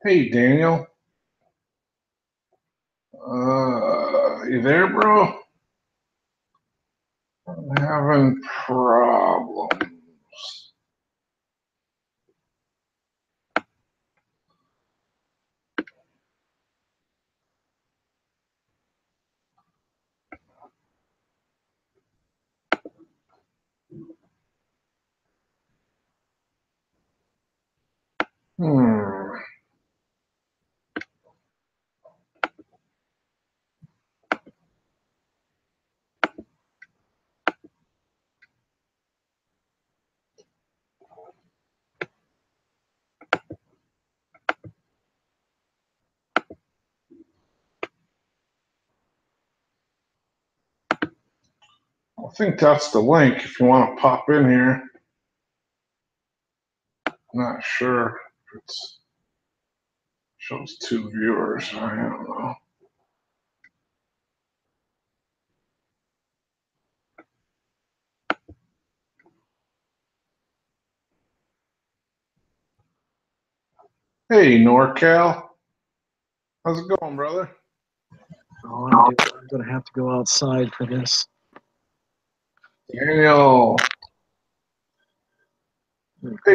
Hey, Daniel. You there, bro? I'm having problems. Hmm. I think that's the link if you want to pop in here. Not sure if it shows 2 viewers. I don't know. Hey, NorCal. How's it going, brother? Oh, I'm going to have to go outside for this. Daniel. Hey,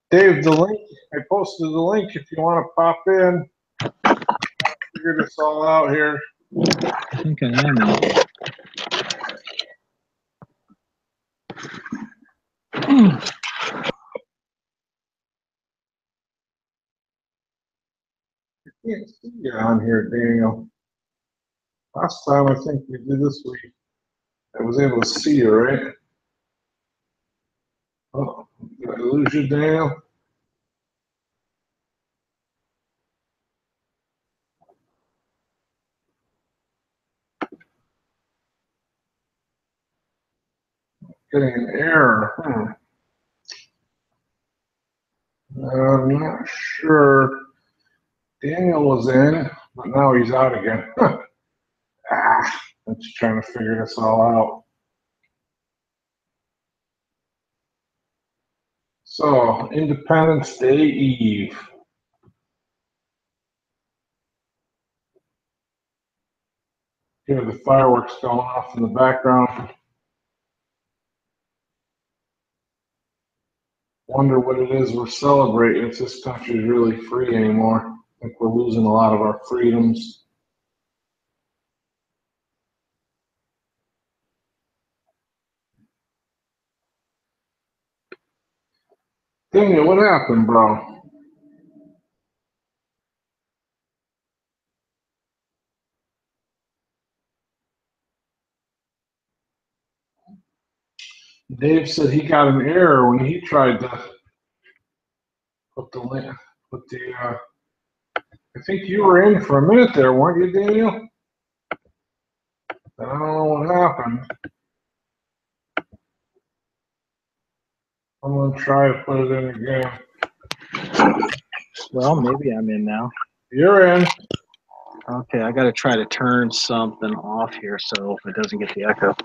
Dave, the link. I posted the link if you want to pop in. Figure this all out here. I think I am out. I can't see you on here, Daniel. Last time I think we did this week, I was able to see you, right? Oh, did I lose you, Daniel? Getting an error. I'm not sure. Daniel was in, but now he's out again. I'm just trying to figure this all out. So, Independence Day Eve. Hear the fireworks going off in the background. Wonder what it is we're celebrating if this country is really free anymore. I think we're losing a lot of our freedoms. Daniel, what happened, bro? Dave said he got an error when he tried to put the link, I think you were in for a minute there, weren't you, Daniel? I don't know what happened. I'm gonna try to put it in again. Well, maybe I'm in now. You're in. Okay, I got to try to turn something off here so it doesn't get the echo.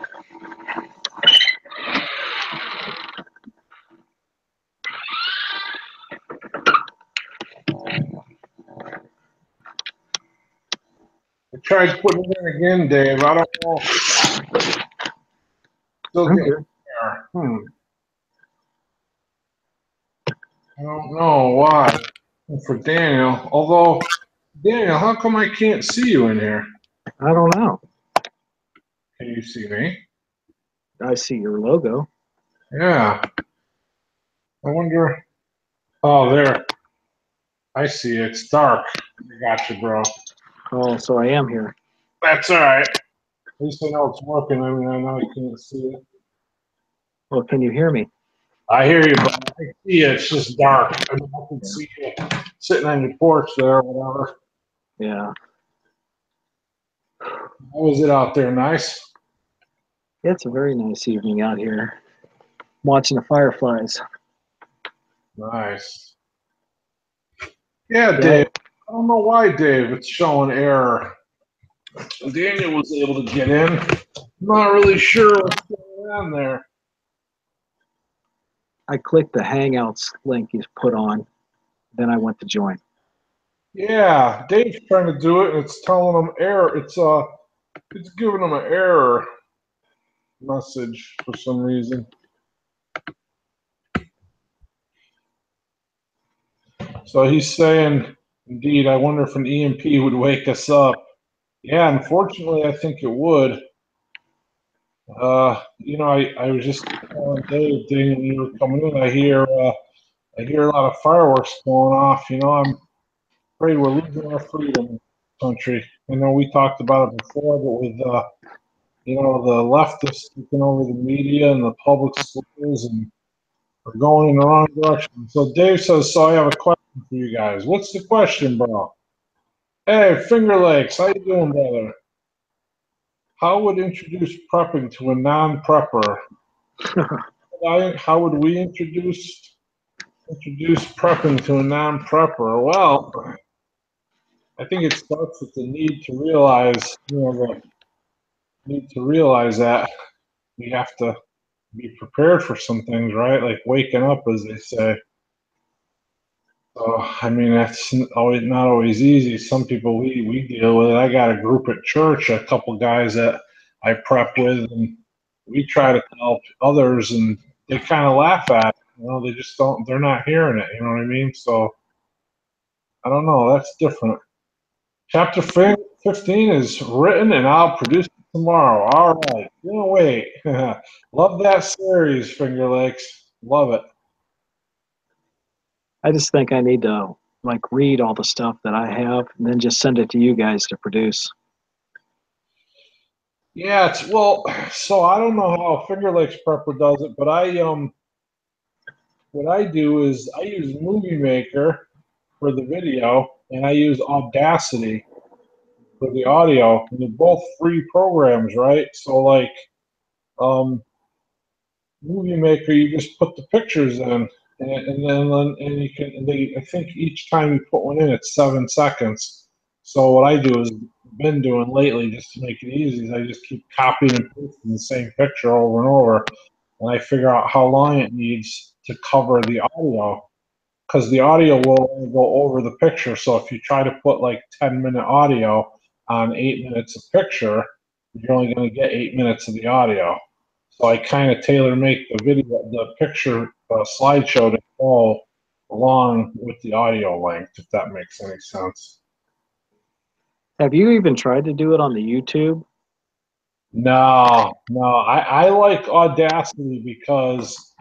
I tried putting it in again, Dave. I don't know. Still getting there. I don't know why. For Daniel. Although, Daniel, how come I can't see you in here? I don't know. Can you see me? I see your logo. Yeah. I wonder. Oh, there. I see it. It's dark. I got you, bro. Oh, so I am here. That's all right. At least I know it's working. I mean, I know I can't see it. Well, can you hear me? I hear you, but I see you. It's just dark. I mean, I can see you sitting on your porch there or whatever. Yeah. How was it out there? Nice? It's a very nice evening out here. Watching the fireflies. Nice. Yeah, Dave. I don't know why, Dave. It's showing error. Daniel was able to get in. I'm not really sure what's going on there. I clicked the Hangouts link you put on. Then I went to join. Yeah, Dave's trying to do it, and it's telling him error. It's giving him an error message for some reason. So he's saying, indeed, I wonder if an EMP would wake us up. Yeah, unfortunately, I think it would. I was just telling Dave, when you were coming in, I hear a lot of fireworks going off. I'm afraid we're losing our freedom in the country. I know we talked about it before, but with the leftists taking over the media and the public schools, and we're going in the wrong direction. So Dave says, so I have a question for you guys. What's the question, bro? Hey, Finger Lakes, how you doing, brother? How would introduce prepping to a non-prepper? How would we introduce prepping to a non-prepper? Well, I think it starts with the need to realize, that we have to be prepared for some things, right? Like waking up, as they say. So, I mean, that's not always easy. Some people we deal with it. I got a group at church, a couple guys that I prep with, and we try to help others, and they kind of laugh at it. They just don't. They're not hearing it. You know what I mean? So, I don't know. That's different. Chapter 15 is written, and I'll produce it tomorrow. All right. Wait. Love that series, Finger Lakes. Love it. I just think I need to read all the stuff that I have and then just send it to you guys to produce. Yeah, so I don't know how Finger Lakes Prepper does it, but what I do is I use Movie Maker for the video, and I use Audacity for the audio. And they're both free programs, right? So um, Movie Maker, you just put the pictures in, and you can. I think each time you put one in, it's 7 seconds. So what I do is been doing lately, just to make it easy, is I just keep copying and pasting the same picture over and over, and I figure out how long it needs to cover the audio, because the audio will only go over the picture. So if you try to put like 10-minute audio on 8 minutes of picture, you're only going to get 8 minutes of the audio. So I kind of tailor make the picture slideshow to go along with the audio length, if that makes any sense. Have you even tried to do it on the YouTube? No. I like Audacity because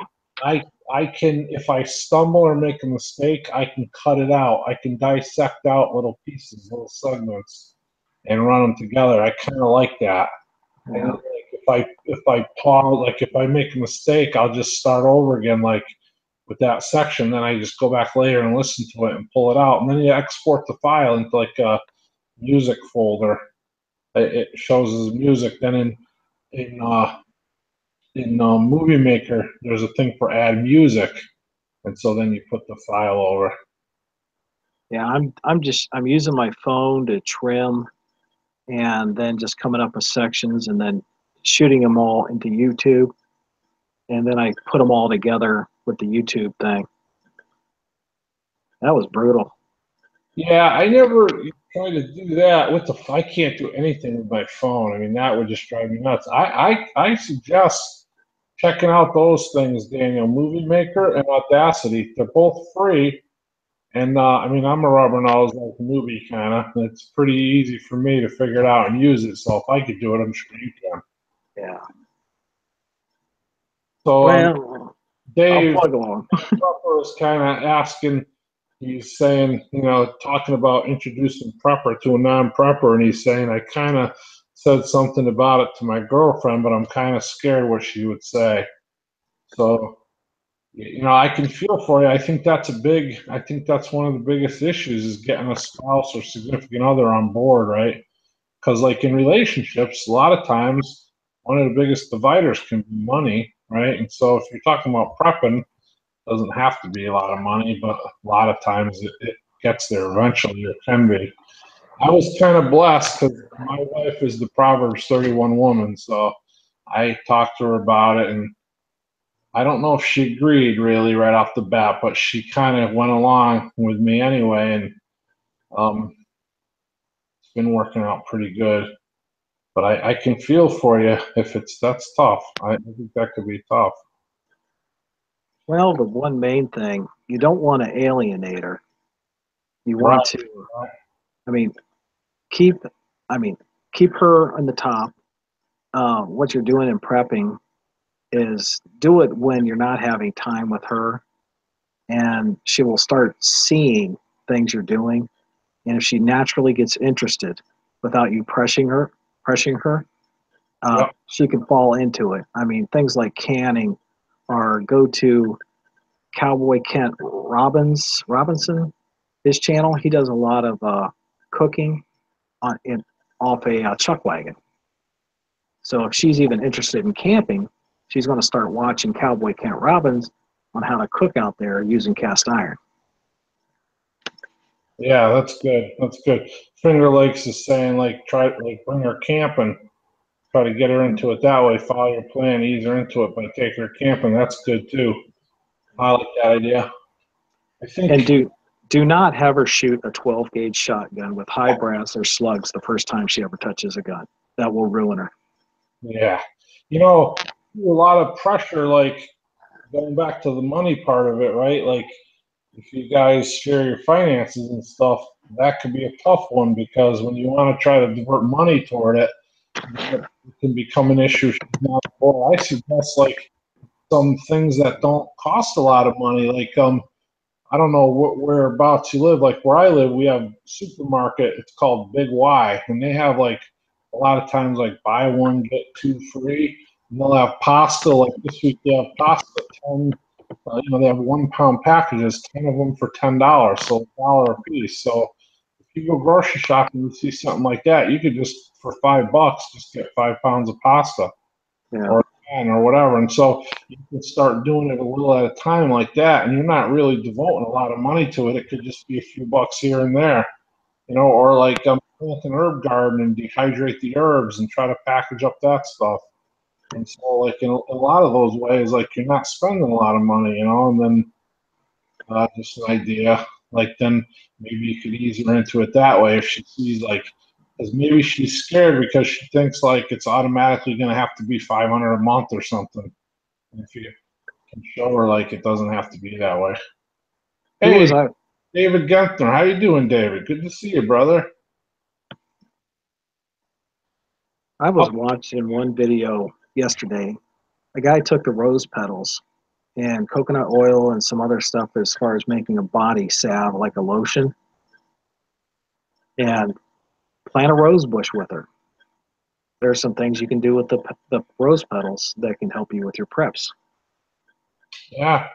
I can, if I stumble or make a mistake, I can cut it out. I can dissect out little pieces, little segments, and run them together. I kind of like that. Yeah. And if I pause, like if I make a mistake, I'll just start over again, like with that section. Then I just go back later and listen to it and pull it out, and then you export the file into like a music folder. It shows as music. Then in Movie Maker, there's a thing for add music, and so then you put the file over. Yeah, I'm using my phone to trim and then just coming up with sections and then shooting them all into YouTube. And then I put them all together with the YouTube thing. That was brutal. Yeah, I never tried to do that. I can't do anything with my phone. I mean, that would just drive me nuts. I suggest checking out those things, Daniel. Movie Maker and Audacity. They're both free. And I mean, I'm a rubber nose like movie kind of. It's pretty easy for me to figure it out and use it. So if I could do it, I'm sure you can. Yeah. So Well, Dave I'll plug along. is kind of asking. He's saying, talking about introducing prepper to a non-prepper, and he's saying, I kind of said something about it to my girlfriend, but I'm kind of scared what she would say. So, I can feel for you. I think that's one of the biggest issues is getting a spouse or significant other on board, right? Because like in relationships, a lot of times one of the biggest dividers can be money, right? And so if you're talking about prepping, doesn't have to be a lot of money, but a lot of times it gets there eventually, or can be. I was kind of blessed because my wife is the Proverbs 31 woman, so I talked to her about it, and I don't know if she agreed really right off the bat, but she kind of went along with me anyway, and um, it's been working out pretty good. But I can feel for you if that's tough. I think that could be tough. Well, the one main thing, you don't want to alienate her. You Right. want to, I mean, keep, I mean, keep her on the top. What you're doing in prepping is do it when you're not having time with her, and she will start seeing things you're doing. And if she naturally gets interested without you pressing her, Yep. she can fall into it. I mean, things like canning, or go to Cowboy Kent Robinson, his channel. He does a lot of cooking off a chuck wagon. So if she's even interested in camping, she's going to start watching Cowboy Kent Robbins on how to cook out there using cast iron. Yeah, that's good. That's good. Finger Lakes is saying like bring her camping, try to get her into it that way. Follow your plan, ease her into it by taking her camping. That's good too. I like that idea. I And think do not have her shoot a 12 gauge shotgun with high brass or slugs the first time she ever touches a gun. That will ruin her. yeah, you know, a lot of pressure. Like going back to the money part of it, right? Like if you guys share your finances and stuff, that could be a tough one because when you want to try to divert money toward it, it can become an issue. Well, I suggest like some things that don't cost a lot of money. Like I don't know whereabouts you live. Like where I live, we have a supermarket. It's called Big Y, and they have like a lot of times like buy one get two free. And they'll have pasta. Like this week, they have pasta 10. They have 1 pound packages, 10 of them for $10, so $1 a piece. So if you go grocery shopping and see something like that, you could just for $5 just get 5 pounds of pasta Yeah. or 10 or whatever. And so you can start doing it a little at a time like that, and you're not really devoting a lot of money to it. It could just be a few bucks here and there, or like plant an herb garden and dehydrate the herbs and try to package up that stuff. And so, like in a lot of those ways, like you're not spending a lot of money, and then just an idea. Like then maybe you could ease her into it that way if she sees like, because maybe she's scared because she thinks like it's automatically going to have to be 500 a month or something. And if you can show her like it doesn't have to be that way. Who was Hey, I? David Gentner, how you doing, David? Good to see you, brother. I Oh, was watching one video yesterday. A guy took the rose petals and coconut oil and some other stuff as far as making a body salve like a lotion and plant a rose bush with her. There are some things you can do with the rose petals that can help you with your preps. yeah,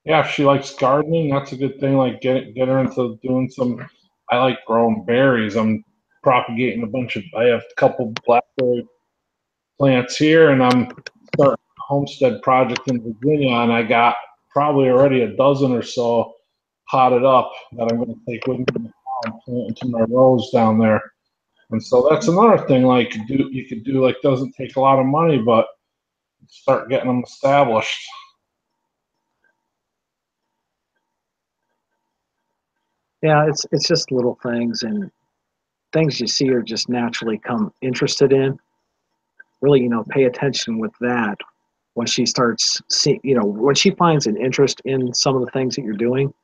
yeah. If she likes gardening, that's a good thing. Like get her into doing some. I like growing berries. I'm propagating a bunch of. I have a couple blackberry plants here, and I'm starting a homestead project in Virginia, and I got probably already a dozen or so potted up that I'm going to take with me and plant into my rows down there. And so that's another thing like you could do like doesn't take a lot of money, but start getting them established. Yeah, it's just little things and things you see or just naturally come interested in. Really, pay attention with that when she starts seeing, when she finds an interest in some of the things that you're doing,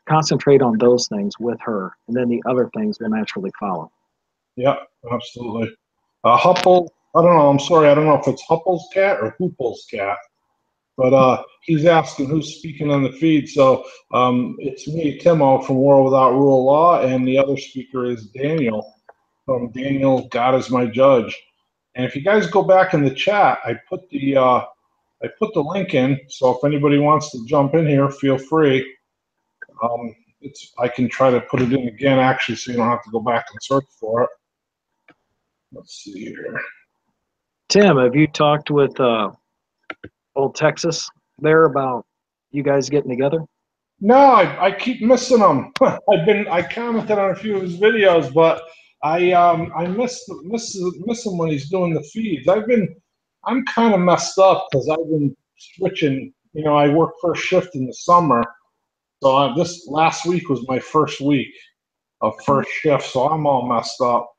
concentrate on those things with her, and then the other things will naturally follow. Yep, absolutely. Huppel, I don't know. I'm sorry, I don't know if it's Huppel's cat or Hoople's cat. But he's asking who's speaking on the feed. So it's me, Timo from War Without Rule of Law, and the other speaker is Daniel from Daniel God is My Judge. And if you guys go back in the chat, I put the link in. So if anybody wants to jump in here, feel free. I can try to put it in again actually, so you don't have to go back and search for it. Let's see here. Tim, have you talked with old Texas there about you guys getting together? No, I keep missing him. I commented on a few of his videos, but I miss him when he's doing the feeds. I'm kind of messed up because I've been switching. You know, I work first shift in the summer, so this last week was my first week of first shift, so I'm all messed up.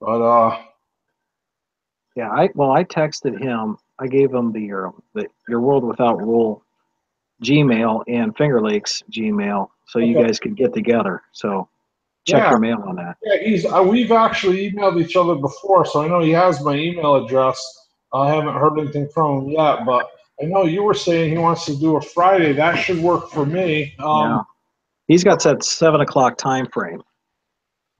But Yeah, I texted him. I gave him the your World Without Rule Gmail and Finger Lakes Gmail, so you okay, guys could get together. So check yeah, your mail on that. yeah. He's we've actually emailed each other before, so I know he has my email address. I haven't heard anything from him yet, but I know you were saying he wants to do a Friday. That should work for me. Yeah, he's got that 7 o'clock time frame.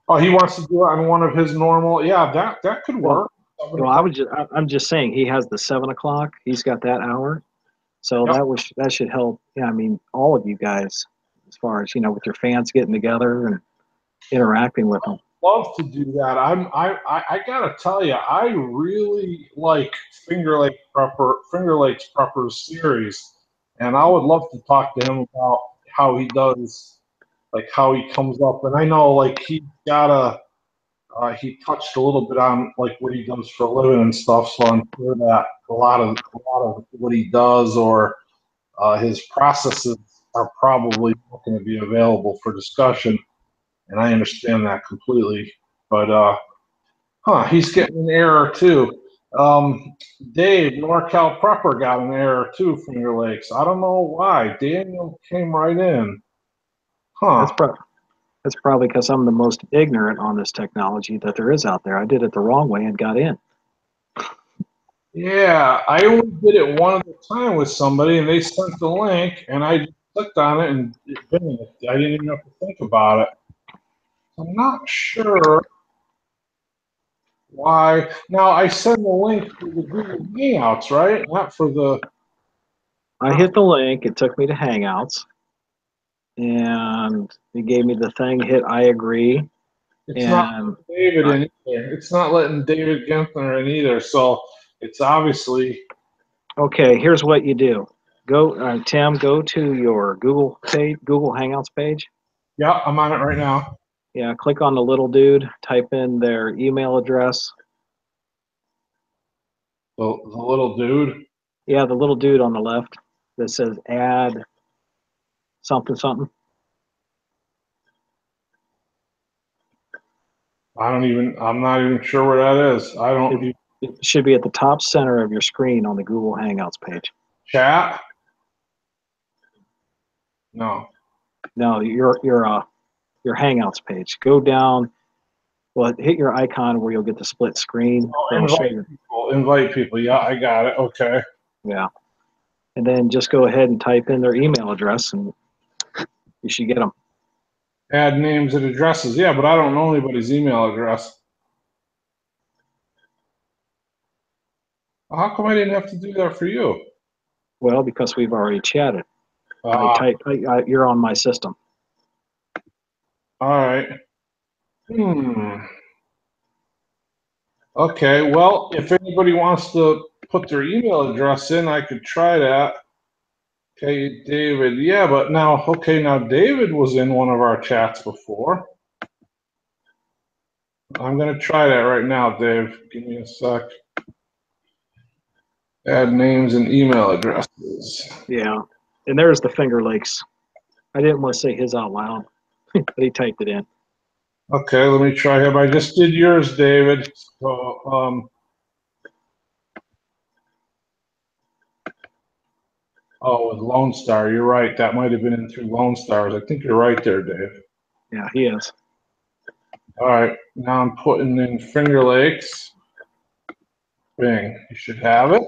Oh, he wants to do it on one of his normal. Yeah, that could Well, work. 7 well, o'clock. I'm just saying he has the 7 o'clock. He's got that hour, so Yep. that should help. Yeah, I mean all of you guys, as far as with your fans getting together and interacting with them. Love to do that. I gotta tell you, I really like Finger Lakes Prepper series, and I would love to talk to him about how he does, like how he comes up. And I know like he touched a little bit on like what he does for a living and stuff. So I'm sure that a lot of what he does or his processes are probably not going to be available for discussion, and I understand that completely. But he's getting an error too. Dave, NorCal Prepper got an error too from your lakes. I don't know why. Daniel came right in. That's Huh. pro- that's probably because I'm the most ignorant on this technology that there is out there. I did it the wrong way and got in. Yeah, I only did it one at a time with somebody, and they sent the link, and I just clicked on it, and I didn't even have to think about it. I'm not sure why. Now I send the link for the Google Hangouts, right? Not for the. I hit the link. It took me to Hangouts, and it gave me the thing. Hit I agree, It's not and David I, in either. It's not letting David Gentner in either. So it's obviously. okay. Here's what you do. Go, Tim. Go to your Google page, Google Hangouts page. Yeah, I'm on it right now. Yeah, click on the little dude. Type in their email address. The little dude. Yeah, the little dude on the left that says add something something. I'm not even sure where that is. I don't It, even it should be at the top center of your screen on the Google Hangouts page. chat. No. No, your Hangouts page. Go down. Well, hit your icon where you'll get the split screen. Oh, That'll show you. invite people. Yeah, I got it. Okay. Yeah, and then just go ahead and type in their email address, and you should get them. Add names and addresses. Yeah, but I don't know anybody's email address. How come I didn't have to do that for you? Well, because we've already chatted. Uh, You're on my system. all right. Okay. Well, if anybody wants to put their email address in, I could try that. Okay, David. Yeah, but now, okay, now David was in one of our chats before. I'm going to try that right now, Dave. Give me a sec. Add names and email addresses. Yeah, and there's the Finger Lakes. I didn't want to say his out loud, but he typed it in. Okay, let me try him. I just did yours, David. So, oh, with Lone Star, you're right. That might have been in through Lone Stars. I think you're right there, Dave. Yeah, he is. All right, now I'm putting in Finger Lakes. Bing, you should have it.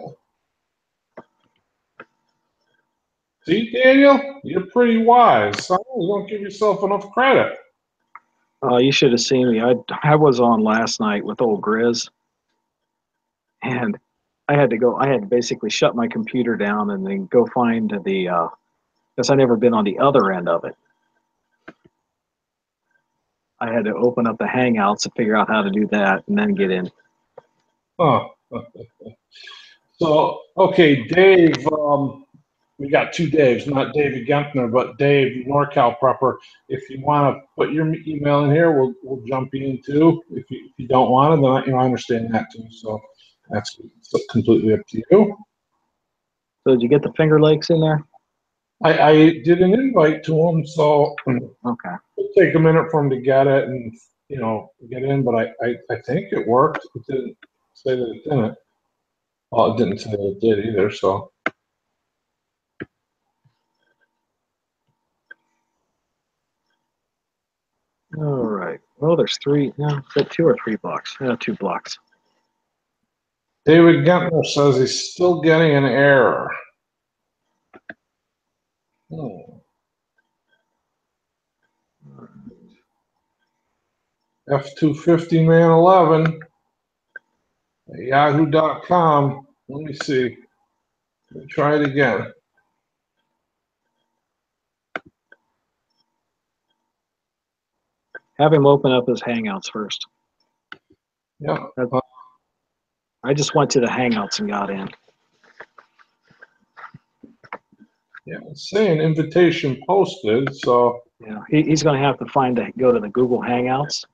See, Daniel, you're pretty wise. Huh? You don't give yourself enough credit. You should have seen me. I was on last night with old Grizz, and I had to go. I had to basically shut my computer down and then go find the because I never been on the other end of it. I had to open up the Hangouts to figure out how to do that and then get in. Huh. So, okay, Dave, we got two Daves, not David Gempner, but Dave, NorCal Prepper. If you want to put your email in here, we'll jump you in too. If you don't want it, then I understand that too. So, That's completely up to you. So did you get the Finger Lakes in there? I did an invite to them, so Okay. it'll take a minute for them to get it and, get in, but I think it worked. It didn't say that it didn't. Well, it didn't say that it did either, so. All right. Well, there's three. No, is that 2 or 3 blocks? Yeah, 2 blocks. David Gentner says he's still getting an error. F250 man 11 at yahoo.com. Let me see. Let me try it again. Have him open up his Hangouts first. Yeah. I just went to the Hangouts and got in. Yeah, it's saying invitation posted, so. Yeah, he's going to have to go to the Google Hangouts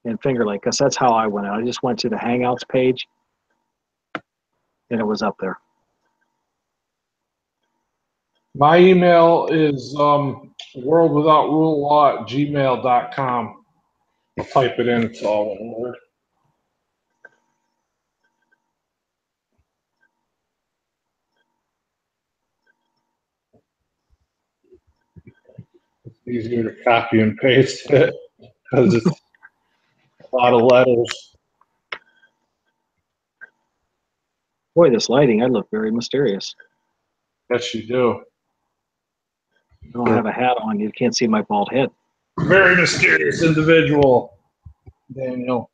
and Finger Lake, because that's how I went out. I just went to the Hangouts page, and it was up there. My email is worldwithoutrulelaw@gmail.com. I'll type it in, it's all one word. It's easier to copy and paste it because it's a lot of letters. Boy, this lighting, I look very mysterious. Yes, you do. I don't have a hat on. You can't see my bald head. Very mysterious individual, Daniel.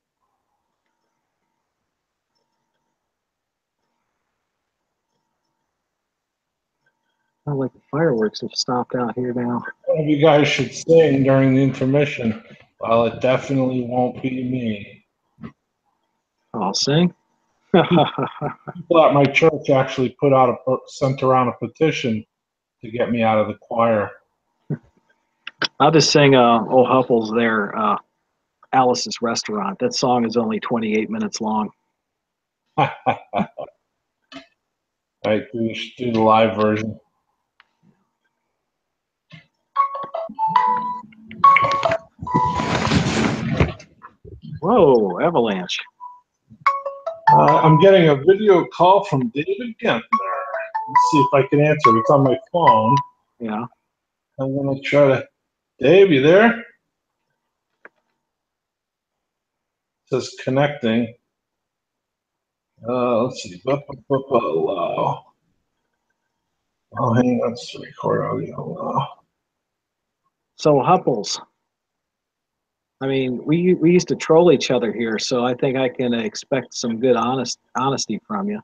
Not like the fireworks have stopped out here now. One of you guys should sing during the intermission. Well, it definitely won't be me. I'll sing. People at my church actually sent around a petition to get me out of the choir. I'll just sing Old Huffle's there, Alice's Restaurant. That song is only 28 minutes long. All right, we should do the live version. Whoa, avalanche. I'm getting a video call from David Gentner. Let's see if I can answer it. It's on my phone. Yeah. I'm going to try to. Dave, you there? It says connecting. Let's see. Allow. Oh, hang on. Let's record audio. So Huffles. I mean, we used to troll each other here, so I think I can expect some good honesty from you.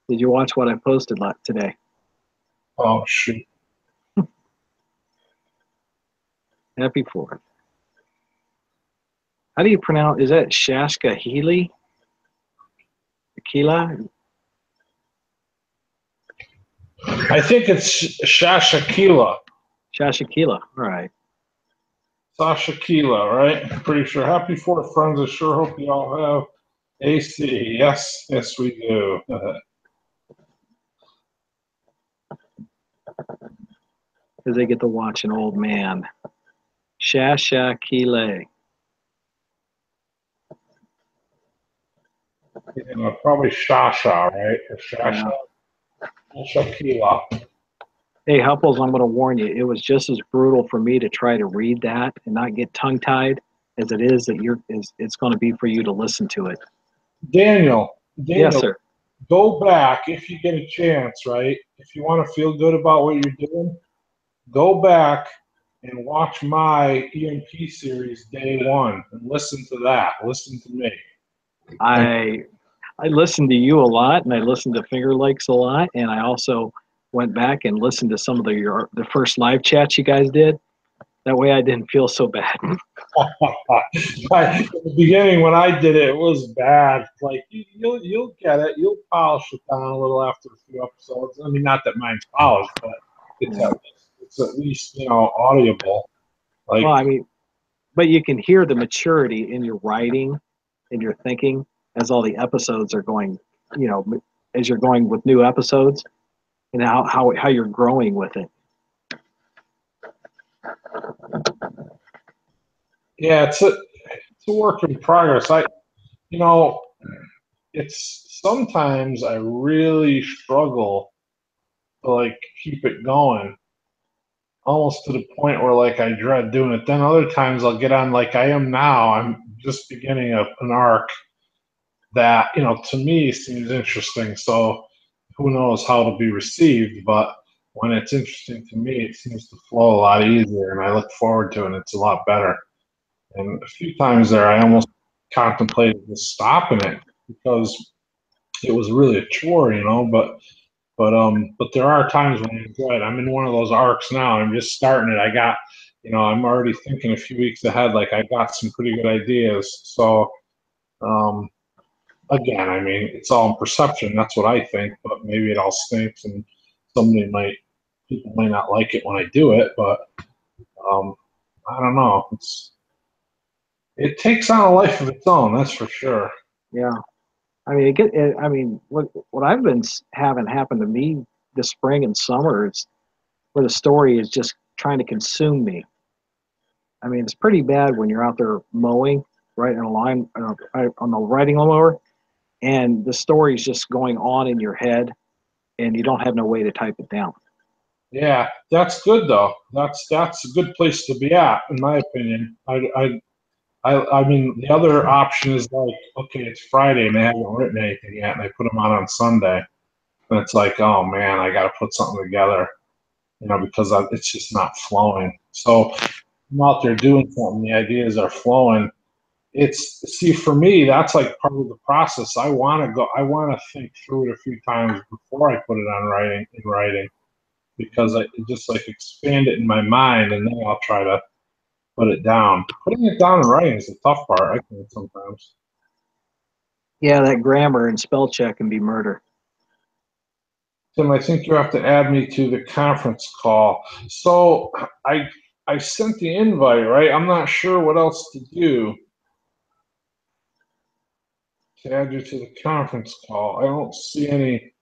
Did you watch what I posted today? Oh, shoot. Happy 4th. How do you pronounce? Is that Shashka Healy? Aquila? I think it's Shashakila. Shashakila. All right. Sasha Keela, right? Pretty sure. Happy 4th, friends. I sure hope you all have AC. Yes, we do. Because they get to watch an old man. Shashakile. Probably Shasha, right? Or Shasha. Yeah. Shakila. Hey, Huffles, I'm going to warn you. It was just as brutal for me to try to read that and not get tongue-tied as it is it's going to be for you to listen to it. Daniel, Yes, sir. Go back if you get a chance, right? If you want to feel good about what you're doing, go back and watch my EMP series day 1 and listen to that. Listen to me. I listened to you a lot, and I listened to Finger Lakes a lot, and I also went back and listened to some of the first live chats you guys did. That way I didn't feel so bad. In the beginning, when I did it, it was bad. Like you'll get it. You'll polish it down a little after a few episodes. I mean, not that mine's polished, but it's at least audible. Like, well, I mean, but you can hear the maturity in your writing, in your thinking. as all the episodes are going, as you're going with new episodes, and how you're growing with it. Yeah, it's a work in progress. It's sometimes I really struggle to like keep it going, almost to the point where like I dread doing it. Then other times I'll get on like I am now. I'm just beginning an arc that to me seems interesting. So who knows how it'll be received, but when it's interesting to me, it seems to flow a lot easier, and I look forward to it. And it's a lot better. And a few times there, I almost contemplated just stopping it because it was really a chore, but there are times when I enjoy it. I'm in one of those arcs now. I'm just starting it. I'm already thinking a few weeks ahead. Like I got some pretty good ideas. So um, again, I mean, it's all in perception. That's what I think. But maybe it all stinks, and people might not like it when I do it. But um, I don't know. It takes on a life of its own. That's for sure. Yeah. I mean, what I've been having happen to me this spring and summer is where the story is just trying to consume me. I mean, it's pretty bad when you're out there mowing, right, in a line on the riding lawnmower, and the story's just going on in your head, and you don't have no way to type it down. Yeah, that's good though. That's a good place to be at, in my opinion. I mean, the other option is like, okay, it's Friday and they haven't written anything yet, and they put them on Sunday, and it's like, oh man, I got to put something together, because it's just not flowing. So I'm out there doing something, the ideas are flowing. See, for me, that's like part of the process. I want to think through it a few times before I put it in writing, because I just like expand it in my mind, and then I'll try to put it down. Putting it down in writing is the tough part, I think, sometimes. Yeah, that grammar and spell check can be murder. Tim, I think you have to add me to the conference call. So I sent the invite, right? I'm not sure what else to do to add you to the conference call. I don't see any.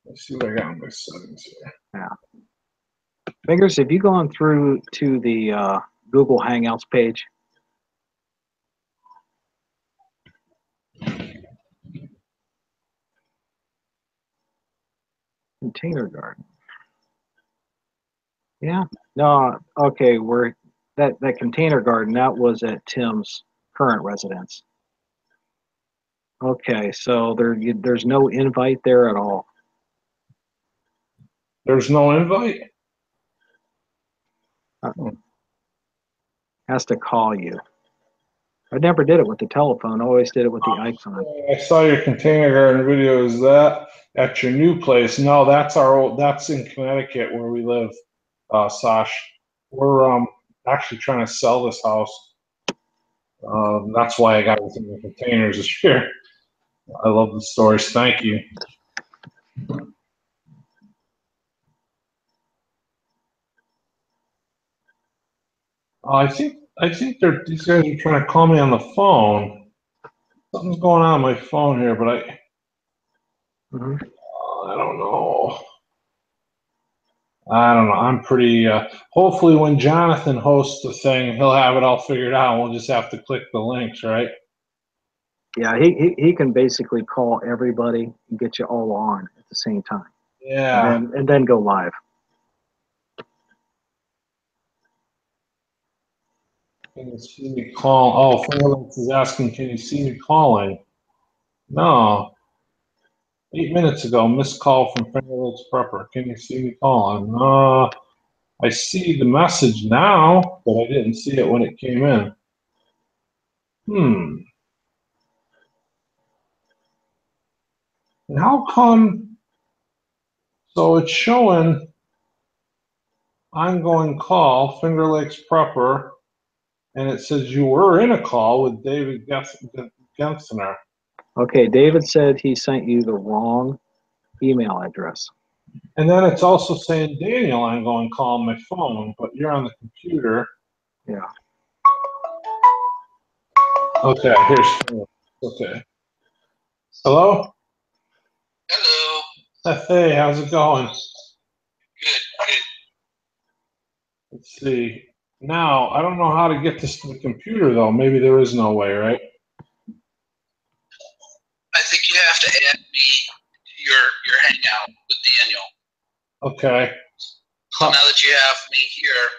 Let's see what I got in my settings here. Yeah. Fingers, have you gone through to the Google Hangouts page? Container Garden. Yeah. No. Okay. That Container Garden, that was at Tim's current residence. Okay. So there's no invite there at all. There's no invite? Has to call you. I never did it with the telephone. I always did it with the icon. I saw your Container Garden video. Is that at your new place? No, that's in Connecticut where we live, Sash. We're actually trying to sell this house. That's why I got everything in containers this year. I love the stories. Thank you. I think these guys are trying to call me on the phone. Something's going on my phone here, but I don't know. I don't know. I'm pretty. Hopefully, when Jonathan hosts the thing, he'll have it all figured out. We'll just have to click the links, right? Yeah, he can basically call everybody and get you all on at the same time. Yeah. And then go live. Can you see me call? Oh, Fairbanks is asking, can you see me calling? No. 8 minutes ago, missed call from Fairbanks Prepper. Can you see me calling? I see the message now, but I didn't see it when it came in. And how come? So it's showing ongoing call, Finger Lakes Prepper, and it says you were in a call with David Gensner. Okay, David said he sent you the wrong email address. And then it's also saying Daniel ongoing call on my phone, but you're on the computer. Yeah. Okay, here's okay. Hello? Hello. Hey, how's it going? Good, good. Let's see. Now, I don't know how to get this to the computer, though. Maybe there is no way, right? I think you have to add me to your hangout with Daniel. Okay. So now that you have me here,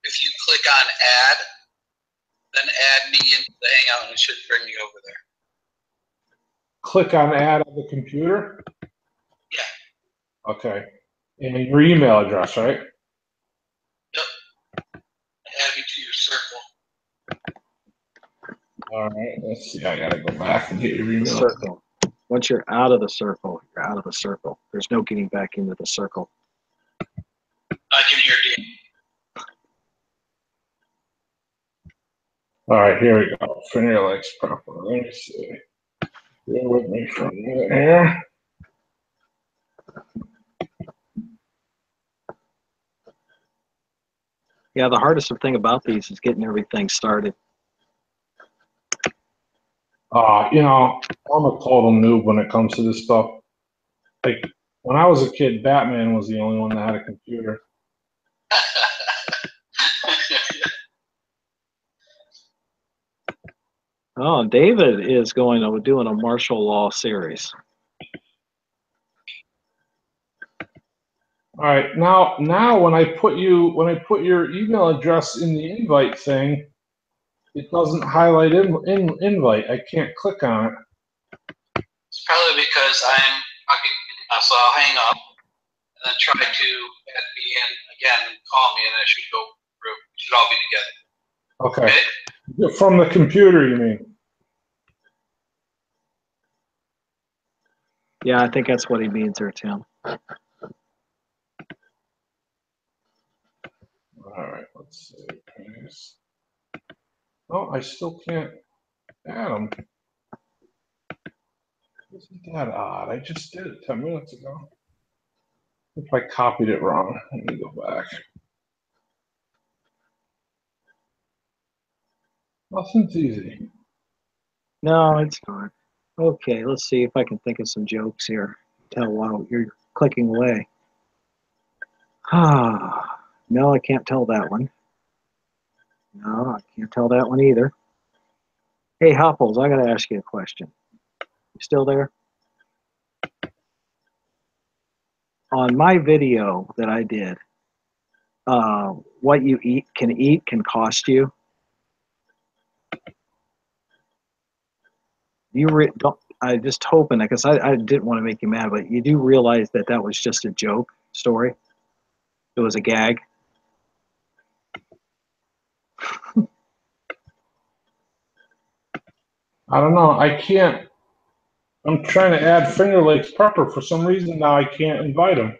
if you click on add, then add me into the hangout and it should bring me over there. Click on add on the computer? Yeah. Okay. And your email address, right? Yep. Add me to your circle. All right. Let's see. I got to go back and get your email. Circle. Once you're out of the circle, you're out of the circle. There's no getting back into the circle. I can hear Daniel. All right. Here we go. Finger legs proper. Let me see. Bear with me for a minute here. Yeah, the hardest thing about these is getting everything started. You know, I'm a total noob when it comes to this stuff. Like, when I was a kid, Batman was the only one that had a computer. Oh, David is doing a martial law series. All right, now when I put your email address in the invite thing, it doesn't highlight invite. I can't click on it. It's probably because I'm talking, so I'll hang up and then try to add me in again and call me and it should go through. It should all be together. Okay. Okay? From the computer, you mean? Yeah, I think that's what he means there, Tim. All right, let's see. Paste. Oh, I still can't add them. Isn't that odd? I just did it 10 minutes ago. If I copied it wrong, let me go back. Nothing's easy. No, it's not. Okay, let's see if I can think of some jokes here. Tell while you're clicking away. No, I can't tell that one. No, I can't tell that one either. Hey, Hopples, I got to ask you a question. You still there? On my video that I did, what you eat can cost you. Don't. I just hoping because I didn't want to make you mad, but you do realize that that was just a joke story. It was a gag. I don't know. I can't. I'm trying to add Finger Lakes Prepper. For some reason now I can't invite him.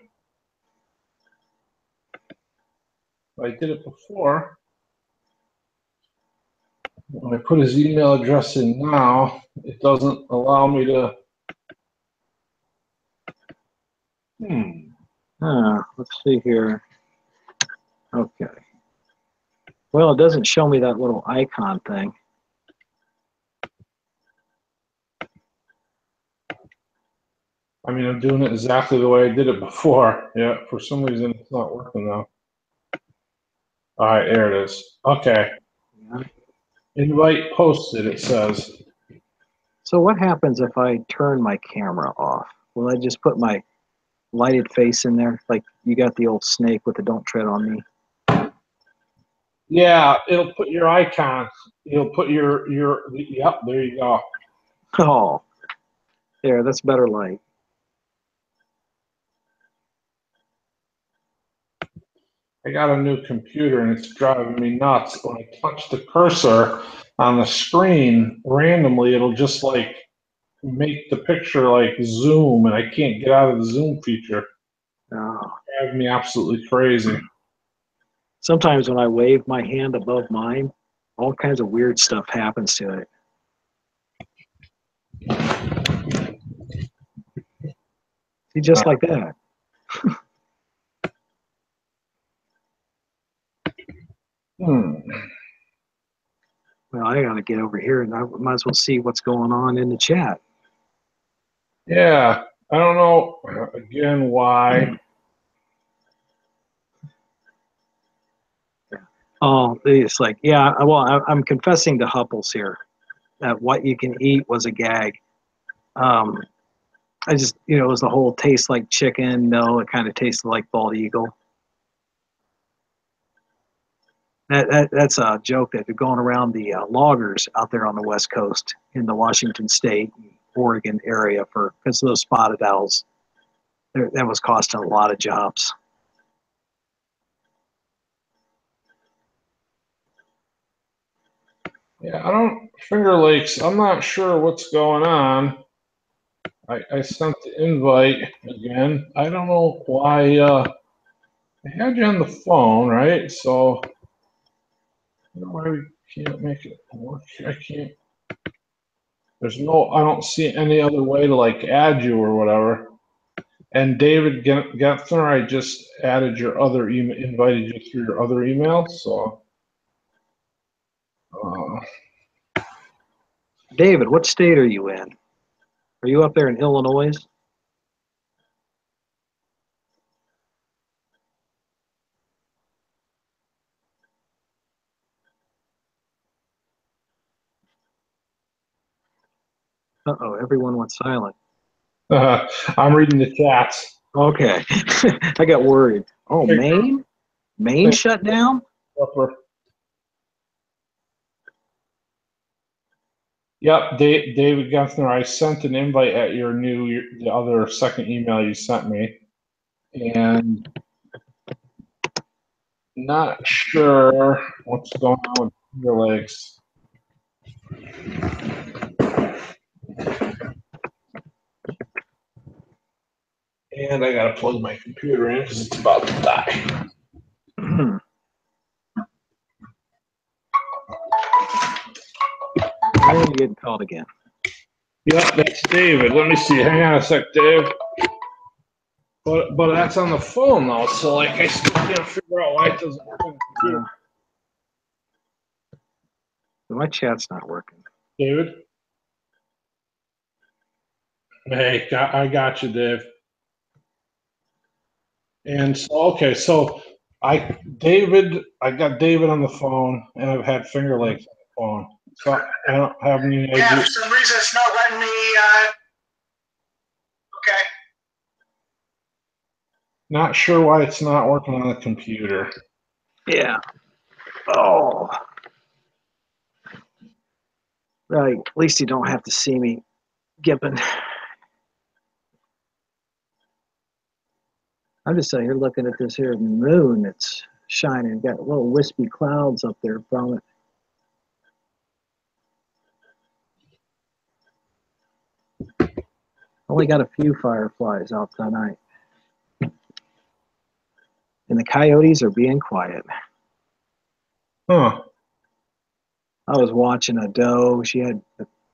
I did it before. When I put his email address in now, it doesn't allow me to. Let's see here. Okay. Well, it doesn't show me that little icon thing. I mean, I'm doing it exactly the way I did it before. Yeah, for some reason it's not working now. All right, there it is. Okay. Yeah. Invite posted, it says. So what happens if I turn my camera off? Will I just put my lighted face in there? Like you got the old snake with the "Don't tread on me." Yeah, it'll put your icon. It'll put yep, there you go. Oh, there, that's better light. I got a new computer and it's driving me nuts. When I touch the cursor on the screen randomly, it'll just like make the picture like zoom and I can't get out of the zoom feature. Oh. It's driving me absolutely crazy. Sometimes when I wave my hand above mine, all kinds of weird stuff happens to it. See, just like that. Well, I got to get over here and I might as well see what's going on in the chat. Yeah, I don't know again why. Oh, it's like, yeah, well, I'm confessing to Hupples here that what you can eat was a gag. Um, I just, it was the whole taste like chicken. No, it kind of tasted like bald eagle. That's a joke that they're going around the loggers out there on the West Coast in the Washington State, Oregon area because of those spotted owls. That was costing a lot of jobs. Yeah, I don't Finger Lakes. I'm not sure what's going on. I sent the invite again. I don't know why. I had you on the phone, right? So I don't know why we can't make it work. I can't. I don't see any other way to like add you or whatever. And David Gethner, I just added your other email, invited you through your other email. So, David, what state are you in? Are you up there in Illinois? Uh-oh, everyone went silent. I'm reading the chats. Okay. I got worried. Oh, Maine? Maine shut down? Yep, David Gethner, I sent an invite at the other second email you sent me. And not sure what's going on with Finger Lakes. And I gotta plug my computer in because it's about to die. Why are you getting called again? Yep, that's David. Let me see. Hang on a sec, Dave. But that's on the phone though, so like I still can't figure out why it doesn't work on the computer. My chat's not working. David? Hey, I got you, Dave. And so, okay, so I got David on the phone, and I've had Finger Lakes on the phone. So I don't have any idea. Yeah, for some reason it's not letting me. Okay. Not sure why it's not working on the computer. Yeah. Oh. Well, at least you don't have to see me gipping. I'm just sitting here looking at this here moon that's shining. Got little wispy clouds up there from it. Only got a few fireflies out tonight. And the coyotes are being quiet. Huh. I was watching a doe. She had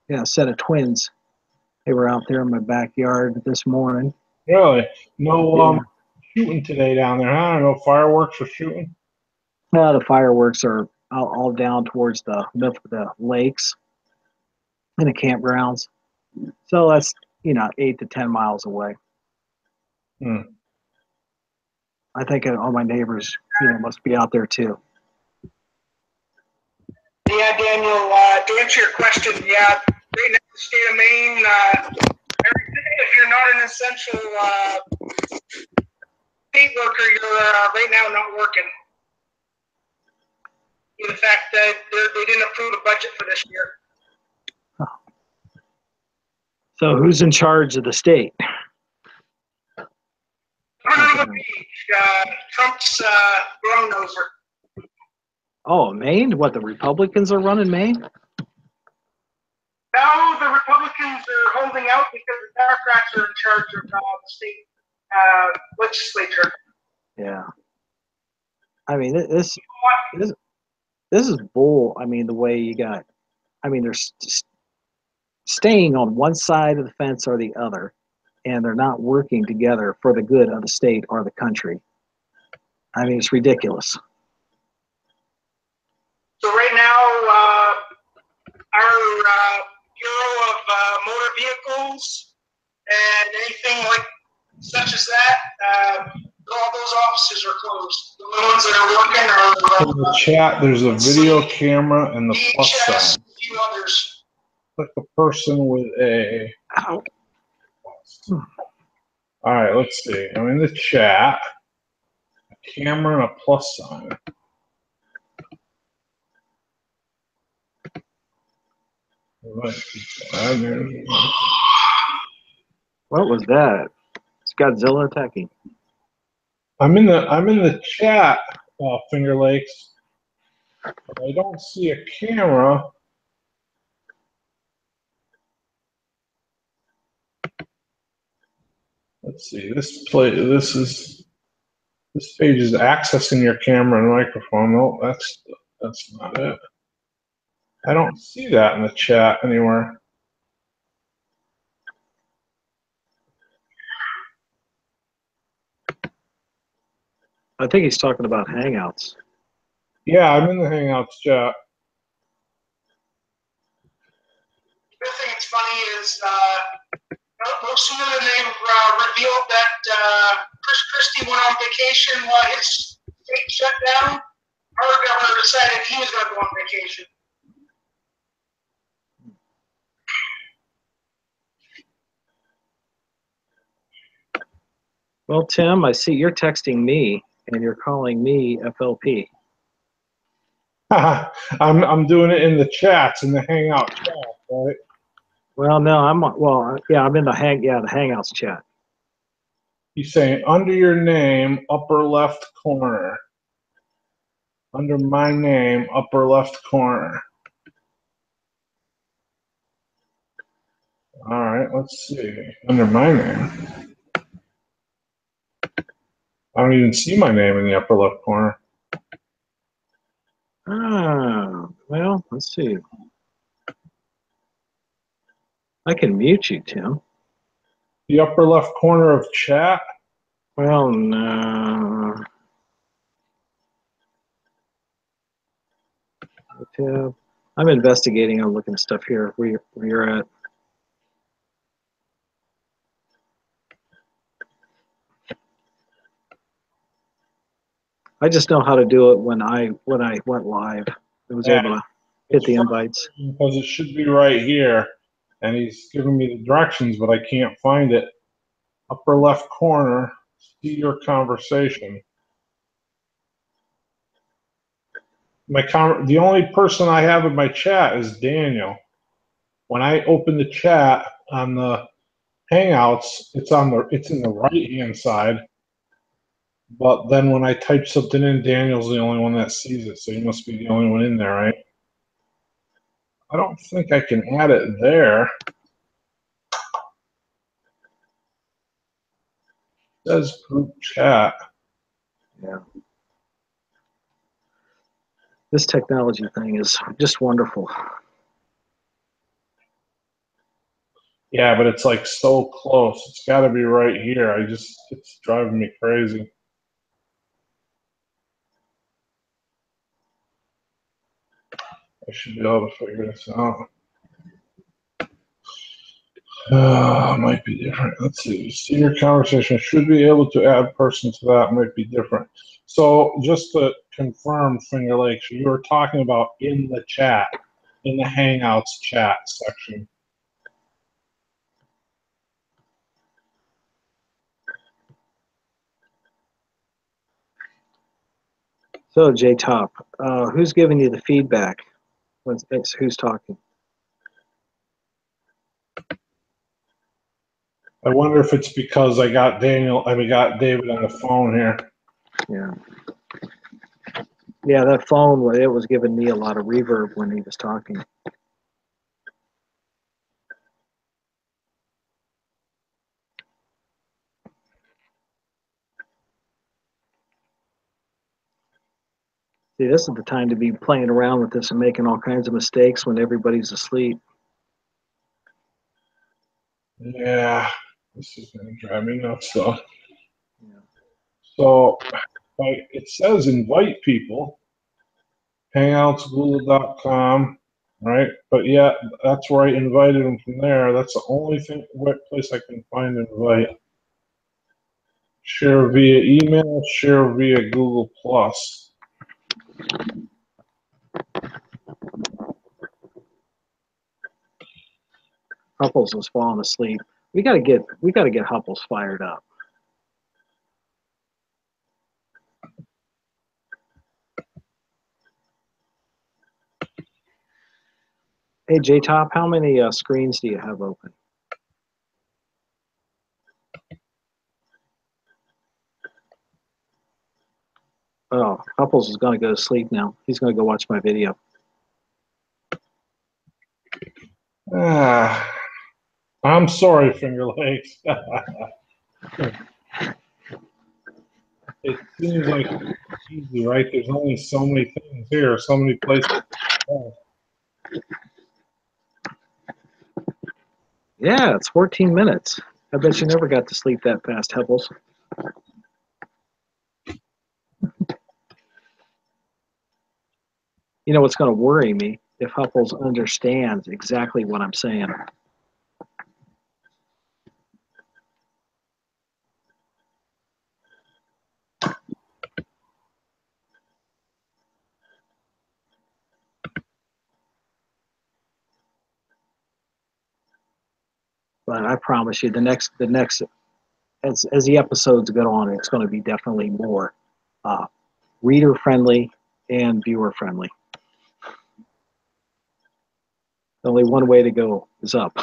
a set of twins. They were out there in my backyard this morning. Really? No shooting today down there, huh? No fireworks or shooting? The fireworks are all down towards the lakes and the campgrounds. So that's, 8 to 10 miles away. I think all my neighbors, must be out there too. Yeah, Daniel, to answer your question, yeah, right now the state of Maine, everything, if you're not an essential state worker, you're right now not working. In fact, they didn't approve a budget for this year. Oh. So who's in charge of the state? Trump's grown noser. Oh, Maine? What, the Republicans are running Maine? No, the Republicans are holding out because the Democrats are in charge of the state legislature. Yeah. I mean, this is bull. I mean, the way you got, they're staying on one side of the fence or the other, and they're not working together for the good of the state or the country. I mean, it's ridiculous. So right now, our Bureau of Motor Vehicles and anything like such as that, all those offices are closed. The only ones that are working are In the chat, there's a video camera and the plus DHS, sign. a few others. Like a person with a. Ow. All right, let's see. I'm in the chat. A camera and a plus sign. What was that? It's Godzilla attacking. I'm in the chat, Finger Lakes. But I don't see a camera. Let's see. This page is accessing your camera and microphone. No, that's not it. I don't see that in the chat anywhere. I think he's talking about Hangouts. Yeah, I'm in the Hangouts chat. The other thing that's funny is no sooner than they revealed that Chris Christie went on vacation while his state shut down, our governor decided he was going to go on vacation. Well, Tim, I see you're texting me and you're calling me FLP. I'm doing it in the chats, in the Hangout chat, right? Well, no, I'm in the Hangouts chat. He's saying under your name, upper left corner. Under my name, upper left corner. All right, let's see. Under my name. I don't even see my name in the upper left corner. Oh, well, let's see. I can mute you, Tim. The upper left corner of chat? Well, no. Tim, I'm investigating. I'm looking at stuff here. Where you're at. I just know how to do it when I went live. I was able to hit the invites. Because it should be right here. And he's giving me the directions, but I can't find it. Upper left corner, see your conversation. The only person I have in my chat is Daniel. When I open the chat on the Hangouts, it's in the right-hand side. But then when I type something in, Daniel's the only one that sees it, so he must be the only one in there, right? I don't think I can add it there. It says group chat. Yeah. This technology thing is just wonderful. Yeah, but it's like so close. It's got to be right here. It's driving me crazy. I should be able to figure this out. Might be different. Let's see. Senior conversation should be able to add person to that. Might be different. So just to confirm, Finger Lakes, you were talking about in the chat, in the Hangouts chat section. So, J-Top, who's giving you the feedback? Who's talking? I wonder if it's because I got David on the phone here. Yeah. Yeah, that phone, it was giving me a lot of reverb when he was talking. See, this is the time to be playing around with this and making all kinds of mistakes when everybody's asleep. Yeah, this is going to drive me nuts, though. Yeah. So it says invite people. Hangouts, google.com. right? But yeah, that's where I invited him from there. That's the only place I can find an invite. Share via email, share via Google Plus. Hupples was falling asleep. We gotta get Hupples fired up. Hey J Top, how many screens do you have open? Oh, Hupples is gonna go to sleep now. He's gonna go watch my video. I'm sorry, Finger Lakes. It seems like it's easy, right? There's only so many things here, so many places. Yeah, it's 14 minutes. I bet you never got to sleep that fast, Hupples. You know what's going to worry me? If Hupples understands exactly what I'm saying. But I promise you, the next, as the episodes go on, it's going to be definitely more reader friendly and viewer friendly. Only one way to go is up.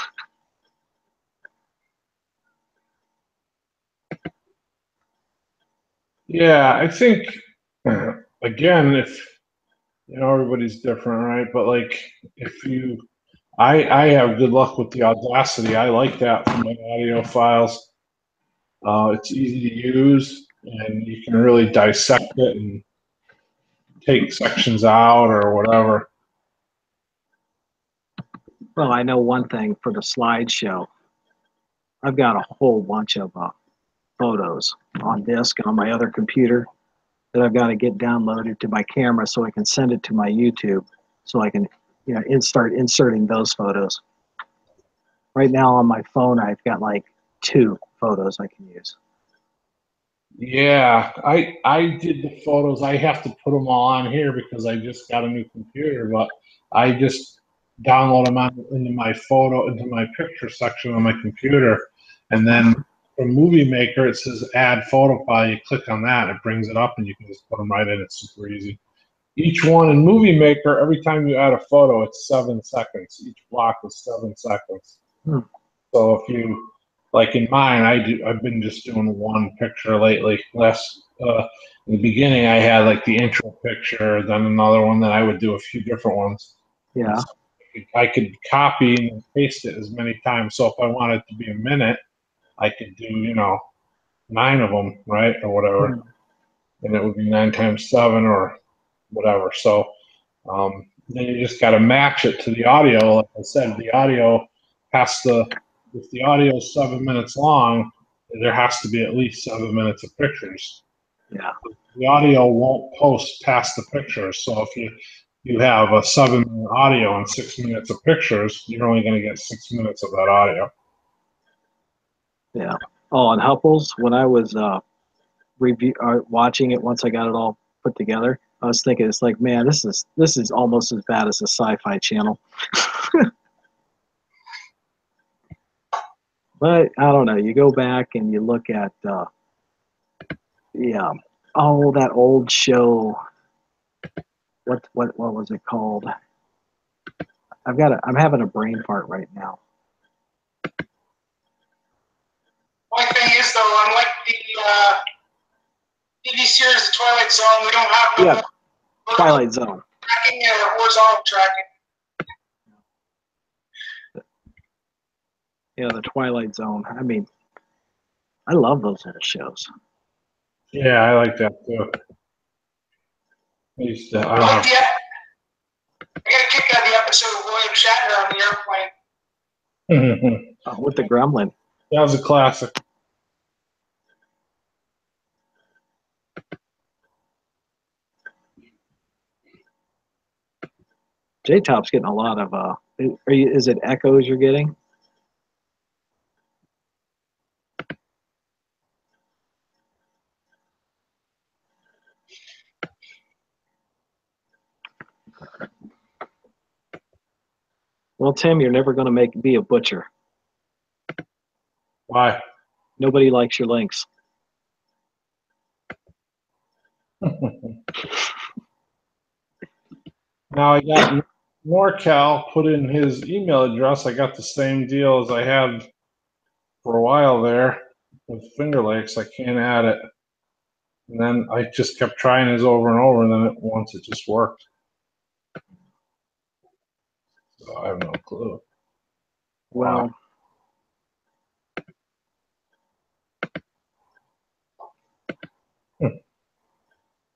Yeah, I think again, if everybody's different, right? But like, if I have good luck with the Audacity. I like that for my audio files. It's easy to use, and you can really dissect it and take sections out or whatever. Well, I know one thing for the slideshow. I've got a whole bunch of photos on disk on my other computer that I've got to get downloaded to my camera so I can send it to my YouTube so I can start inserting those photos. Right now on my phone, I've got like 2 photos I can use. Yeah, I did the photos. I have to put them all on here because I just got a new computer, but I just download them into my picture section on my computer, and then from Movie Maker it says add photo file. You click on that, it brings it up, and you can just put them right in. It's super easy. Each one in Movie Maker, every time you add a photo, it's 7 seconds. Each block is 7 seconds. So if you like in mine, I've been just doing one picture lately. In the beginning, I had like the intro picture, then another one. Then I would do a few different ones. Yeah. So I could copy and paste it as many times. So if I wanted to be a minute, I could do 9 of them, right, or whatever, and it would be 9 times 7 or whatever. So then you just got to match it to the audio. Like I said, the audio has to. If the audio is 7 minutes long, there has to be at least 7 minutes of pictures. Yeah. The audio won't post past the pictures. So if you have a 7-minute audio and 6 minutes of pictures, you're only going to get 6 minutes of that audio. Yeah. Oh, and Hupples, when I was watching it once I got it all put together, I was thinking, it's like, man, this is almost as bad as a Sci-Fi Channel. But I don't know. You go back and you look at, that old show. What was it called? I'm having a brain fart right now. Only thing is, though, unlike the TV series The Twilight Zone, we don't have no Twilight Zone tracking or horizontal tracking. Yeah, the Twilight Zone. I mean, I love those little shows. Yeah, I like that too. I got a kick out of the episode of William Shatner on the airplane. With the gremlin. That was a classic. J-Top's getting a lot of, is it echoes you're getting? Well, Tim, you're never going to be a butcher. Why? Nobody likes your links. Now I got NorCal put in his email address. I got the same deal as I had for a while there with Finger Lakes. I can't add it. And then I just kept trying his over and over, and then once it just worked. So I have no clue. Well,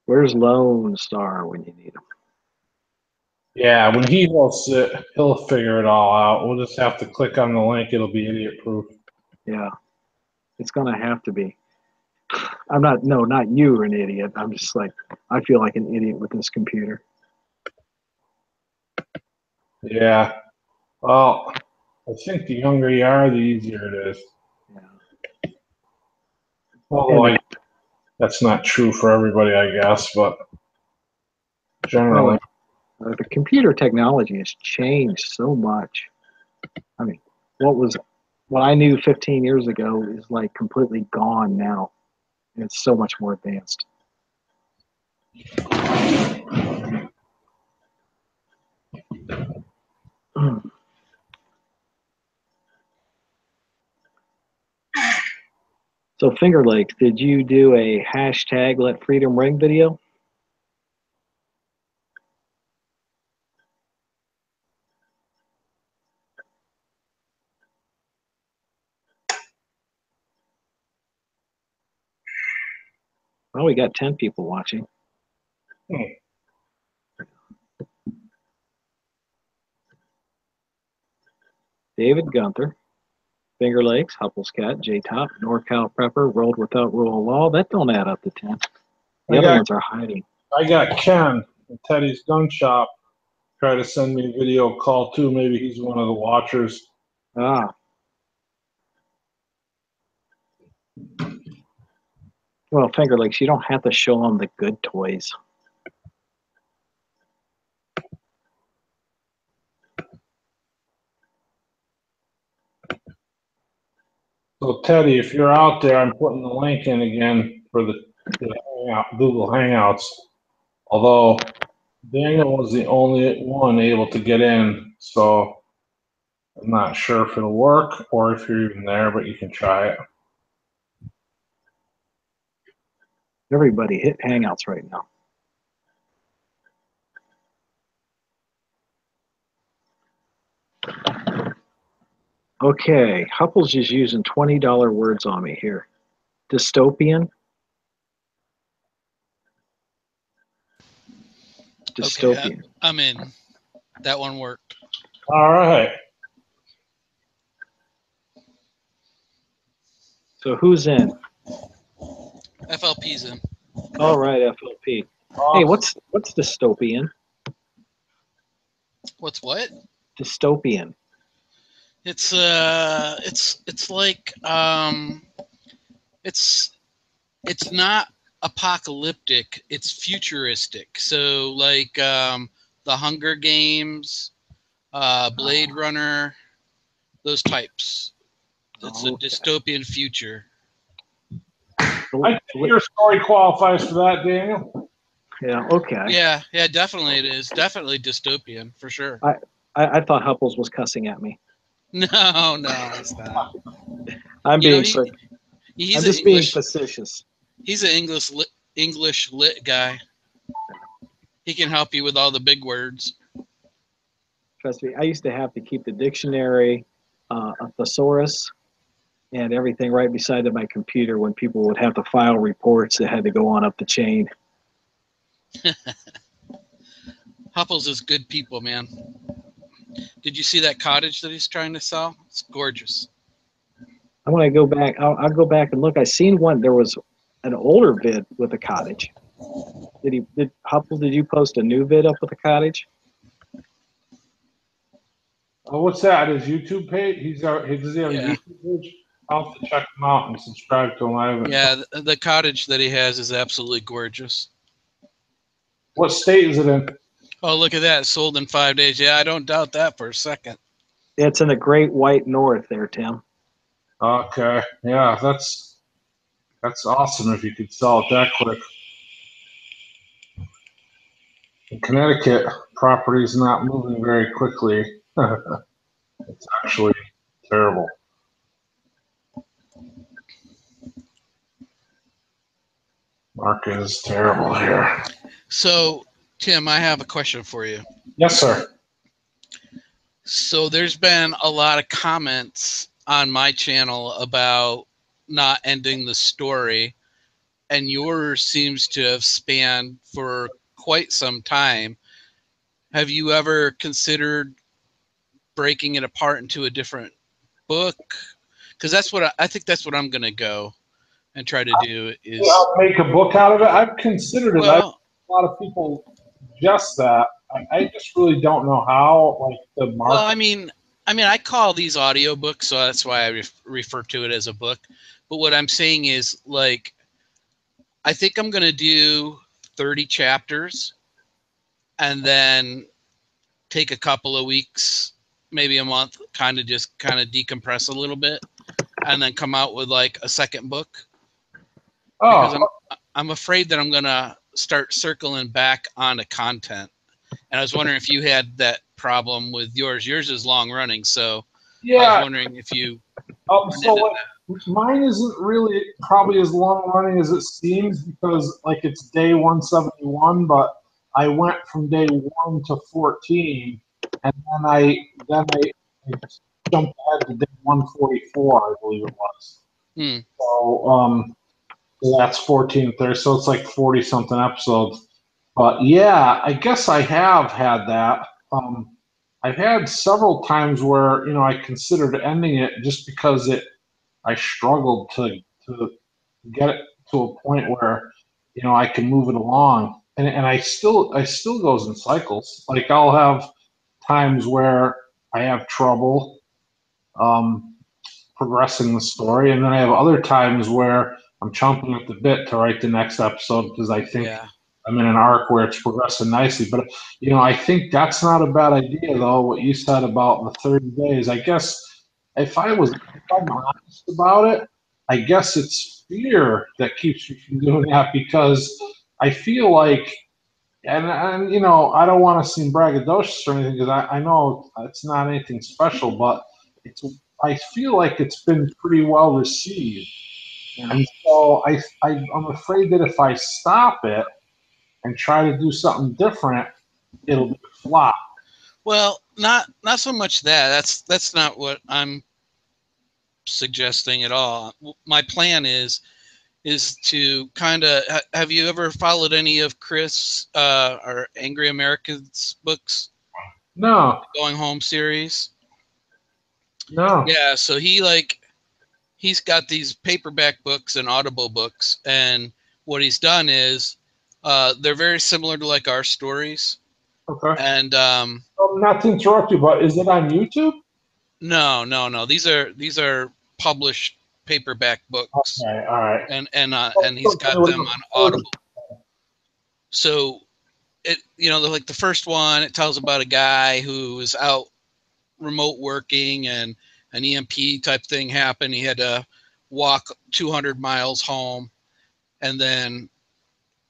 where's Lone Star when you need him? Yeah, when he hosts it, he'll figure it all out. We'll just have to click on the link. It'll be idiot proof. Yeah, it's going to have to be. I'm not, no, not you an idiot. I'm just like, I feel like an idiot with this computer. Yeah. Well, I think the younger you are, the easier it is. Yeah. Although that's not true for everybody, I guess, but generally. The computer technology has changed so much. I mean, what I knew 15 years ago is like completely gone now. And it's so much more advanced. So Finger Lakes, did you do a hashtag Let Freedom Ring video? Well, we got 10 people watching. David Gunther, Finger Lakes, Hupple's Cat, J-Top, NorCal Prepper, Rolled Without Rule of Law. That don't add up to 10. The other ones are hiding. I got Ken at Teddy's Gun Shop. Try to send me a video call too. Maybe he's one of the watchers. Ah. Well, Finger Lakes, you don't have to show them the good toys. So Teddy, if you're out there, I'm putting the link in again for the Google Hangouts. Although Daniel was the only one able to get in, so I'm not sure if it'll work or if you're even there, but you can try it. Everybody hit Hangouts right now. Okay, Hupple's just using $20 words on me here. Dystopian. Dystopian. Okay, I'm in. That one worked. All right. So who's in? FLP's in. All right, FLP. Hey, what's dystopian? What's what? Dystopian. It's like it's not apocalyptic, it's futuristic. So like the Hunger Games, Blade Runner, those types. It's a dystopian future. I think your story qualifies for that, Daniel. Yeah, okay. Yeah, definitely it is. Definitely dystopian, for sure. I thought Hupples was cussing at me. No, it's not. I'm being facetious. He's an English lit guy. He can help you with all the big words. Trust me, I used to have to keep the dictionary, a thesaurus, and everything right beside my computer when people would have to file reports that had to go on up the chain. Hupples is good people, man. Did you see that cottage that he's trying to sell? It's gorgeous. I want to go back. I'll go back and look. I seen one. There was an older vid with a cottage. Did Hupples? Did you post a new vid up with a cottage? Well, what's that? His YouTube page? Does he have a Yeah. YouTube page? I'll have to check him out and subscribe to him. I haven't. Yeah, the cottage that he has is absolutely gorgeous. What state is it in? Oh, look at that. Sold in 5 days. Yeah, I don't doubt that for a second. It's in the Great White North there, Tim. Okay. Yeah, that's awesome if you could sell it that quick. In Connecticut, property is not moving very quickly. It's actually terrible. Market is terrible here. So, Tim, I have a question for you. Yes, sir. So there's been a lot of comments on my channel about not ending the story, and yours seems to have spanned for quite some time. Have you ever considered breaking it apart into a different book? Because that's what I think that's what I'm going to go and try to do is, I'll make a book out of it. I've considered it. well, A lot of people suggest that. I just really don't know how, like the market. well, I mean, I call these audiobooks, so that's why I refer to it as a book. But what I'm saying is, like, I think I'm going to do 30 chapters and then take a couple of weeks, maybe a month, kind of decompress a little bit and then come out with like a second book. Because I'm afraid that I'm going to start circling back onto content. And I was wondering if you had that problem with yours. Yours is long running, so yeah. I was wondering if you. Mine isn't really probably as long running as it seems because like it's day 171, but I went from day 1 to 14, and then I jumped ahead to day 144, I believe it was. So that's 14 30, so it's like 40 something episodes. But yeah, I guess I have had that. I've had several times where I considered ending it just because I struggled to get it to a point where I can move it along, and I still goes in cycles. Like I'll have times where I have trouble progressing the story, and then I have other times where I'm chomping at the bit to write the next episode because I think I'm in an arc where it's progressing nicely. But I think that's not a bad idea though. What you said about the 30 days, I guess if I'm honest about it, I guess it's fear that keeps me from doing that because I feel like, and I don't want to seem braggadocious or anything because I know it's not anything special, but I feel like it's been pretty well received, and so I'm afraid that if I stop it and try to do something different, it'll be a flop. Well, not so much that. That's not what I'm suggesting at all. My plan is to kind of. Have you ever followed any of Chris or Angry Americans books? No. The Going Home series. No. Yeah, so he's got these paperback books and Audible books, and what he's done is they're very similar to like our stories. Okay. And not to interrupt you, but is it on YouTube? No. These are published paperback books. Okay, all right. And he's got them on Audible. So it like the first one, it tells about a guy who is out remote working and an EMP type thing happened. He had to walk 200 miles home, and then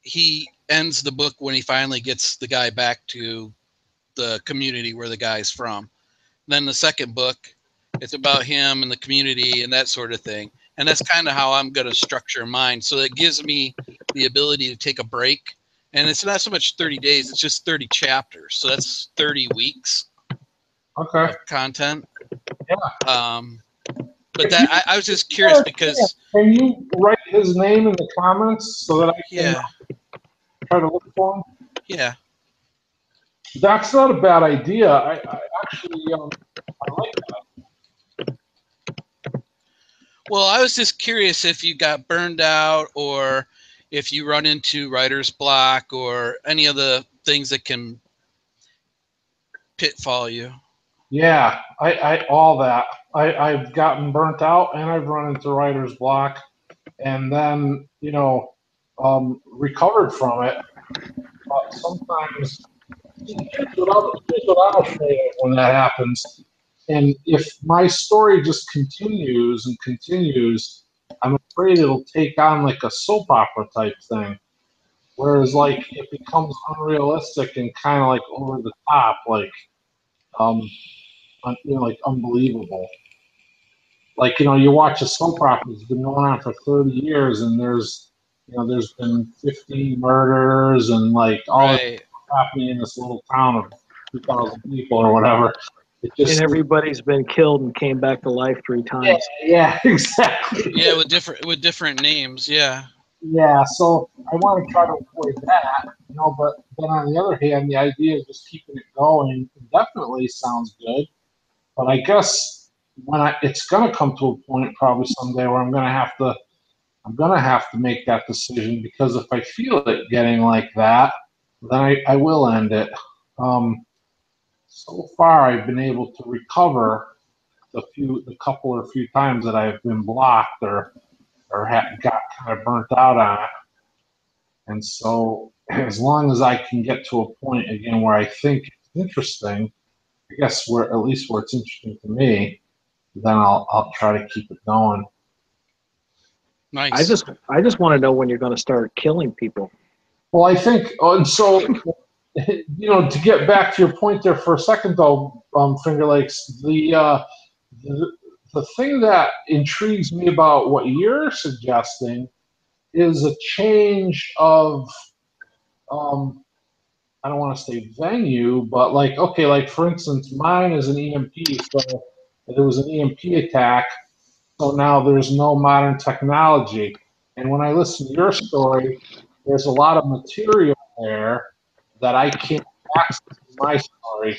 he ends the book when he finally gets the guy back to the community where the guy's from. Then the second book, it's about him and the community and that sort of thing. And that's kind of how I'm going to structure mine. So it gives me the ability to take a break. And it's not so much 30 days, it's just 30 chapters. So that's 30 weeks of content. Yeah. But that I was just curious because. Can you write his name in the comments so that I can try to look for him? Yeah. That's not a bad idea. I actually I like that. Well, I was just curious if you got burned out or if you run into writer's block or any of the things that can pitfall you. Yeah, I all that. I've gotten burnt out and I've run into writer's block, and then recovered from it. But sometimes here's what I'm afraid of when that happens. And if my story just continues and continues, I'm afraid it'll take on like a soap opera type thing. Whereas like it becomes unrealistic and kind of like over the top, like um, like unbelievable. Like you watch a soap opera that's been going on for 30 years, and there's been 50 murders and like all this Right. happening in this little town of 2,000 people or whatever. It And just everybody's been killed and came back to life 3 yeah, times. yeah, exactly. Yeah, with different names. Yeah. Yeah, so I want to try to avoid that, but then on the other hand, the idea of just keeping it going indefinitely sounds good. But I guess it's going to come to a point probably someday where I'm gonna have to make that decision, because if I feel it getting like that, then I will end it. Um, so far, I've been able to recover the couple or few times that I've been blocked or got kind of burnt out on it. And so, as long as I can get to a point again where I think it's interesting, I guess at least where it's interesting to me, then I'll try to keep it going. I Nice. just want to know when you're going to start killing people. Well, I think, and so, to get back to your point there for a second, though, Finger Lakes, the thing that intrigues me about what you're suggesting is a change of, um, I don't want to say venue, but like, okay, like for instance, mine is an EMP, so there was an EMP attack, so now there's no modern technology. And when I listen to your story, there's a lot of material there that I can't access in my story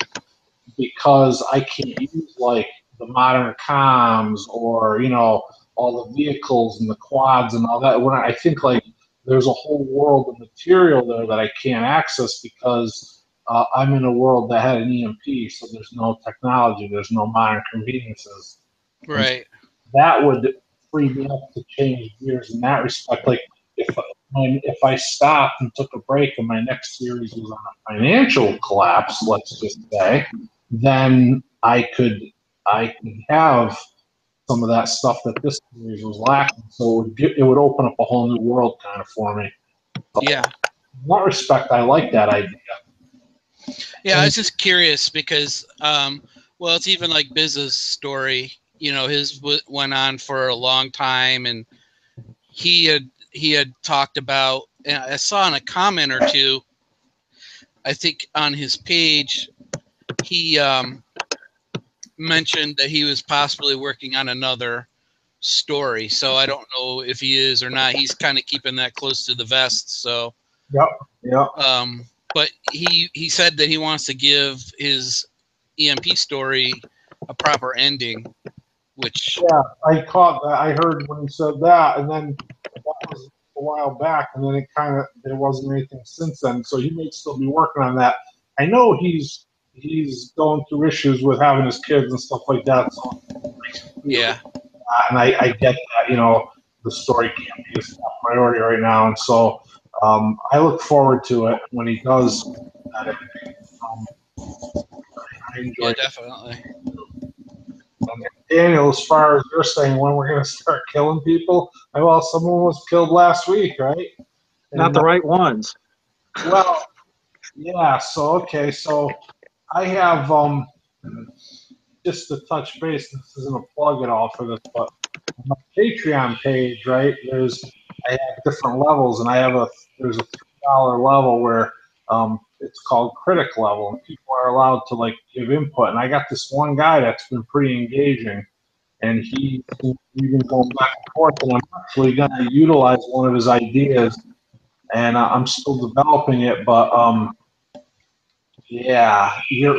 because I can't use like the modern comms or all the vehicles and the quads and all that. When I think like there's a whole world of material there that I can't access because I'm in a world that had an EMP, so there's no technology, there's no modern conveniences. And Right. that would free me up to change gears in that respect. Like if I stopped and took a break and my next series was on a financial collapse, let's just say, then I could have some of that stuff that this series was lacking. So it would open up a whole new world kind of for me. So Yeah. in that respect, I like that idea. Yeah, I was just curious because, well, it's even like Biz's story. His went on for a long time, and he had talked about. And I saw in a comment or two, I think on his page, he mentioned that he was possibly working on another story. So I don't know if he is or not. He's kind of keeping that close to the vest. So. Yep. Yep. But he said that he wants to give his EMP story a proper ending, which Yeah, I caught that. I heard when he said that, and then that was a while back, and then there wasn't anything since then. So he may still be working on that. I know he's going through issues with having his kids and stuff like that. So yeah, and I get that. The story can't be his top priority right now, and so I look forward to it when he does that ending. I enjoy yeah, it. definitely. Daniel, as far as you're saying, when we're going to start killing people, well, someone was killed last week, right? Not And the right ones. well, yeah. So okay, so I have just to touch base. This isn't a plug at all for this, but on my Patreon page, right? I have different levels, and there's a $3 level where it's called critic level, and people are allowed to like give input. And I got this one guy that's been pretty engaging, and we've been going back and forth, and I'm actually going to utilize one of his ideas, and I'm still developing it, but yeah, I hear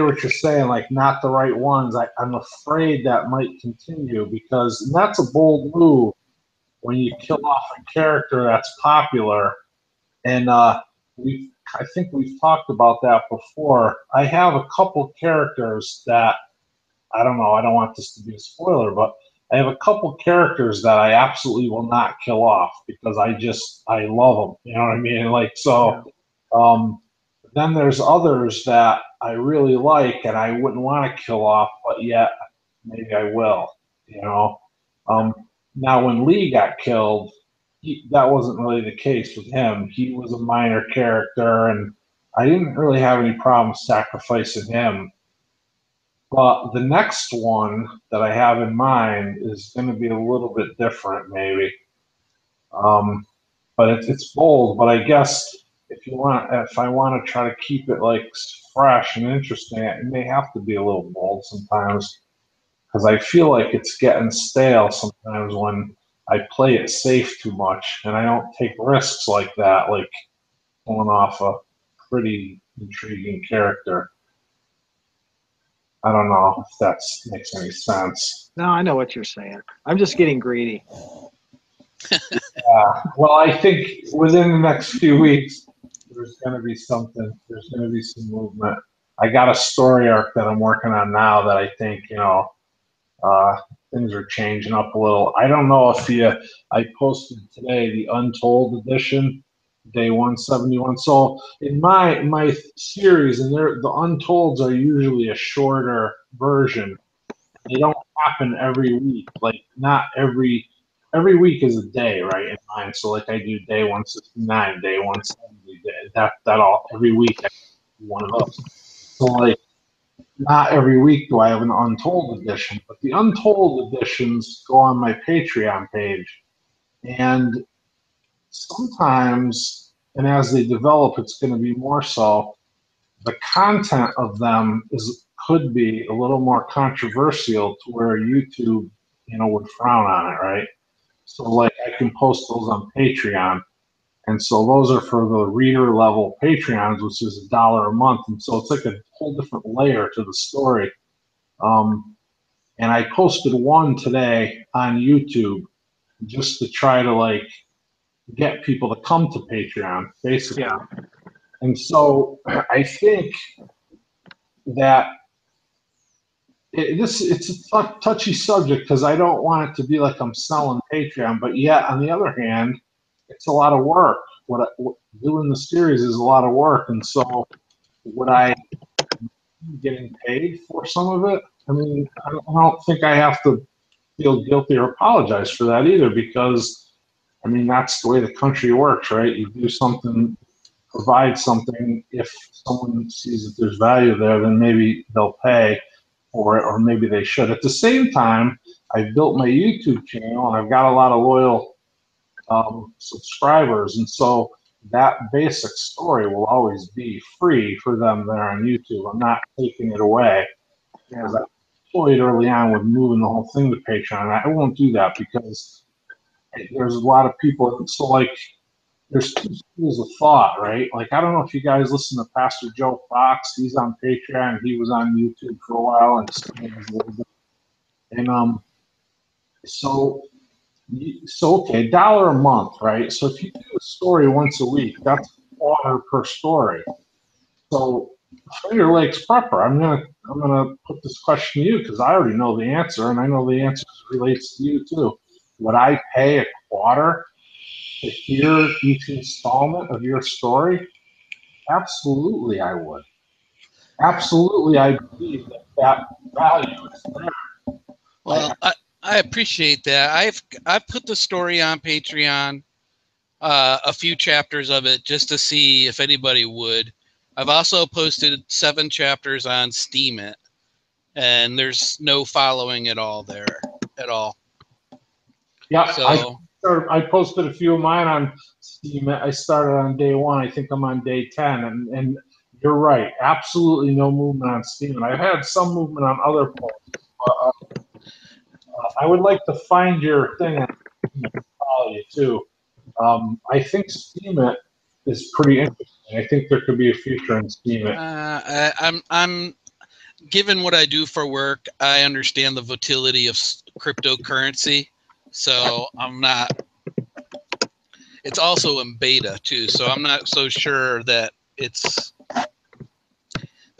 what you're saying, like not the right ones. I'm afraid that might continue and that's a bold move when you kill off a character that's popular, and we've I think we've talked about that before. I have a couple characters that, I don't know, I don't want this to be a spoiler, but I have a couple characters that I absolutely will not kill off because I love them. You know what I mean? Like, so, then there's others that I really like and I wouldn't want to kill off, but yet maybe I will, you know? Now when Lee got killed, that wasn't really the case with him. He was a minor character and I didn't really have any problem sacrificing him. But the next one that I have in mind is going to be a little bit different, maybe. But it's bold. But I guess if I want to try to keep it like fresh and interesting, it may have to be a little bold sometimes because I feel like it's getting stale sometimes when I play it safe too much and I don't take risks like that, like pulling off a pretty intriguing character. I don't know if that makes any sense. No, I know what you're saying. I'm just getting greedy. Well, I think within the next few weeks, there's going to be something. There's going to be some movement. I got a story arc that I'm working on now that I think, things are changing up a little. I don't know if I posted today the Untold edition, day 171. So in my series, and the Untolds are usually a shorter version. They don't happen every week. Like not every week is a day, right? In mine. So like I do day 169, day 170, that all every week I do one of those. So like not every week do I have an Untold edition, but the Untold editions go on my Patreon page. And sometimes, and as they develop, it's going to be more so, the content of them could be a little more controversial to where YouTube, would frown on it, right? So like I can post those on Patreon. And so those are for the reader level Patreons, which is $1 a month. And so it's like a whole different layer to the story. And I posted one today on YouTube just to try to like get people to come to Patreon, basically. Yeah. And so I think that it's a touchy subject because I don't want it to be like I'm selling Patreon, but yet on the other hand, it's a lot of work. Doing the series is a lot of work, and so would I be getting paid for some of it? I mean, I don't think I have to feel guilty or apologize for that either, because I mean that's the way the country works, right? You do something, provide something. If someone sees that there's value there, then maybe they'll pay for it, or maybe they should. At the same time, I've built my YouTube channel and I've got a lot of loyal subscribers, and so that basic story will always be free for them there on YouTube. I'm not taking it away because I toyed early on with moving the whole thing to Patreon. I won't do that because there's a lot of people. So like, there's two schools of thought, right? Like I don't know if you guys listen to Pastor Joe Fox. He's on Patreon. He was on YouTube for a while and still is a little bit. And so okay, $1 a month, right? So if you do a story once a week, that's $1 per story. So Finger Lakes Prepper, I'm gonna put this question to you because I already know the answer, and I know the answer relates to you too. Would I pay $1 to hear each installment of your story? Absolutely, I would. Absolutely, I believe that value is there. Well, I appreciate that. I've put the story on Patreon, a few chapters of it just to see if anybody would. I've also posted 7 chapters on Steemit, and there's no following at all there at all. Yeah, so I posted a few of mine on Steemit. I started on day 1. I think I'm on day 10, and you're right. Absolutely no movement on Steemit. I've had some movement on other posts, but I would like to find your thing and follow you too. I think Steemit is pretty interesting. I think there could be a future in Steemit. I'm given what I do for work, I understand the volatility of cryptocurrency, so I'm not. It's also in beta too, so I'm not so sure that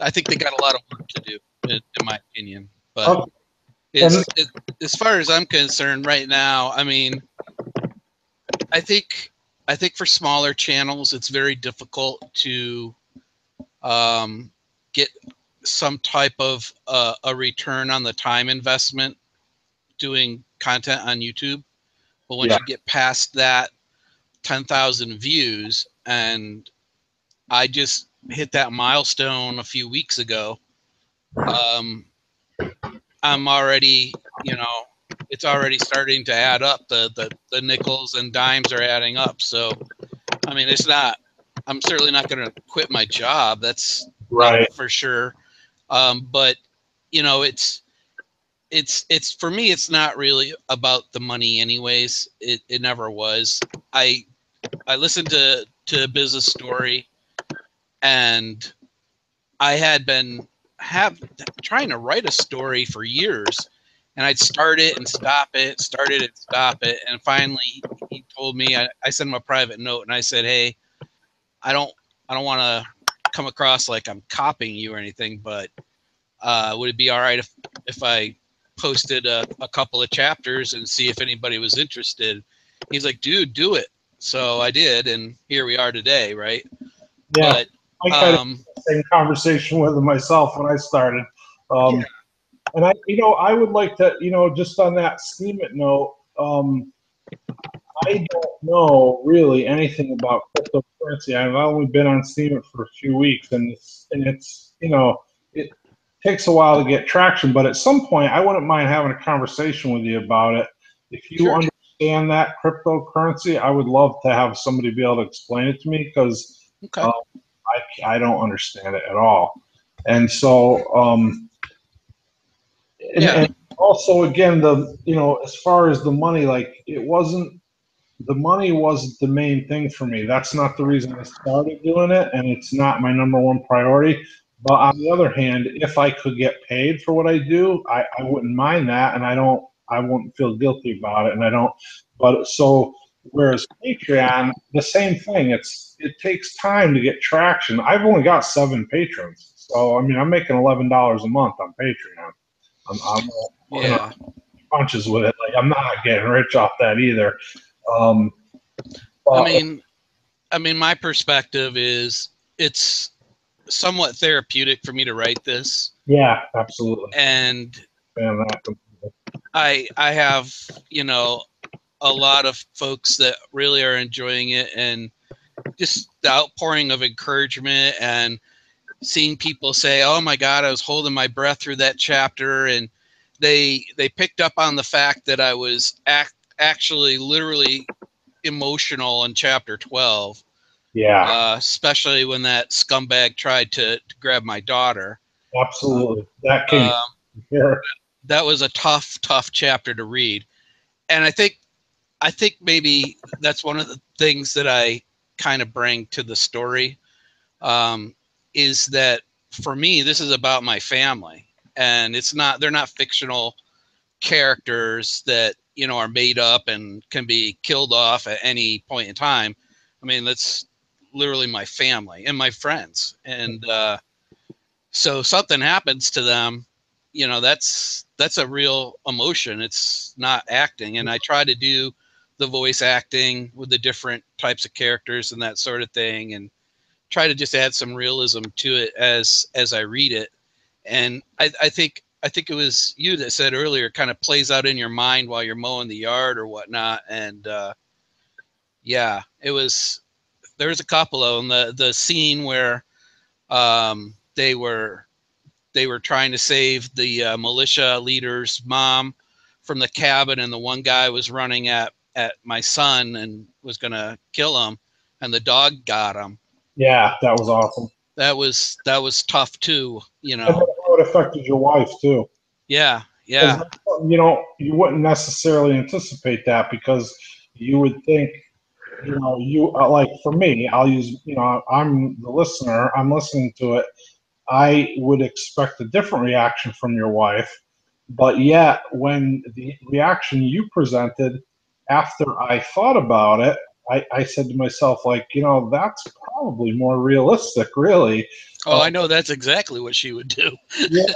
I think they got a lot of work to do, in my opinion. But Okay. as far as I'm concerned, right now, I mean, I think for smaller channels, it's very difficult to get some type of a return on the time investment doing content on YouTube. But once you get past that 10,000 views, and I just hit that milestone a few weeks ago, I'm already, it's already starting to add up. The nickels and dimes are adding up. So, I mean, I'm certainly not going to quit my job. That's right. for sure. But it's for me, it's not really about the money anyways. It never was. I listened to Business Story, and I had been trying to write a story for years, and I'd start it and stop it, and finally he told me, I sent him a private note, and I said, hey, I don't want to come across like I'm copying you or anything, but would it be all right if I posted a couple of chapters and see if anybody was interested? He's like, dude, do it. So I did, and here we are today, right? Yeah, but I kind of had the same conversation with myself when I started. And I would like to, just on that Steam It note, I don't know really anything about cryptocurrency. I've only been on Steam It for a few weeks, and it's it takes a while to get traction. But at some point, I wouldn't mind having a conversation with you about it. If you understand that cryptocurrency, I would love to have somebody be able to explain it to me, because I don't understand it at all. And so, and also again, as far as the money, like the money wasn't the main thing for me. That's not the reason I started doing it, and it's not my number one priority. But on the other hand, if I could get paid for what I do, I wouldn't mind that, and I wouldn't feel guilty about it, and I don't. But so, whereas Patreon, the same thing. It takes time to get traction. I've only got 7 patrons, so I mean, I'm making $11 a month on Patreon. I'm punches with it. Like, I'm not getting rich off that either. I mean, my perspective is it's somewhat therapeutic for me to write this. Yeah, absolutely. And I have, a lot of folks that really are enjoying it, and just the outpouring of encouragement, and seeing people say, oh my God, I was holding my breath through that chapter. And they picked up on the fact that I was actually literally emotional in chapter 12. Yeah. Especially when that scumbag tried to grab my daughter. Absolutely. That came here. That was a tough chapter to read. And I think maybe that's one of the things that I kind of bring to the story, is that for me, this is about my family, and they're not fictional characters that, are made up and can be killed off at any point in time. I mean, that's literally my family and my friends. And so something happens to them, that's a real emotion. It's not acting. And I try to do the voice acting with the different types of characters and that sort of thing, and try to just add some realism to it as I read it. And I think it was you that said earlier, it kind of plays out in your mind while you're mowing the yard or whatnot. And yeah, there's a couple of them. The scene where they were trying to save the militia leader's mom from the cabin, and the one guy was running at my son and was going to kill him, and the dog got him. Yeah, that was awesome. That was tough too, And how it affected your wife too. Yeah. You wouldn't necessarily anticipate that, because you would think, you like, for me, I'll use, I'm the listener, I'm listening to it. I would expect a different reaction from your wife, but yet when the reaction you presented after I thought about it, I said to myself, like, that's probably more realistic, really. Oh, I know that's exactly what she would do. Yeah,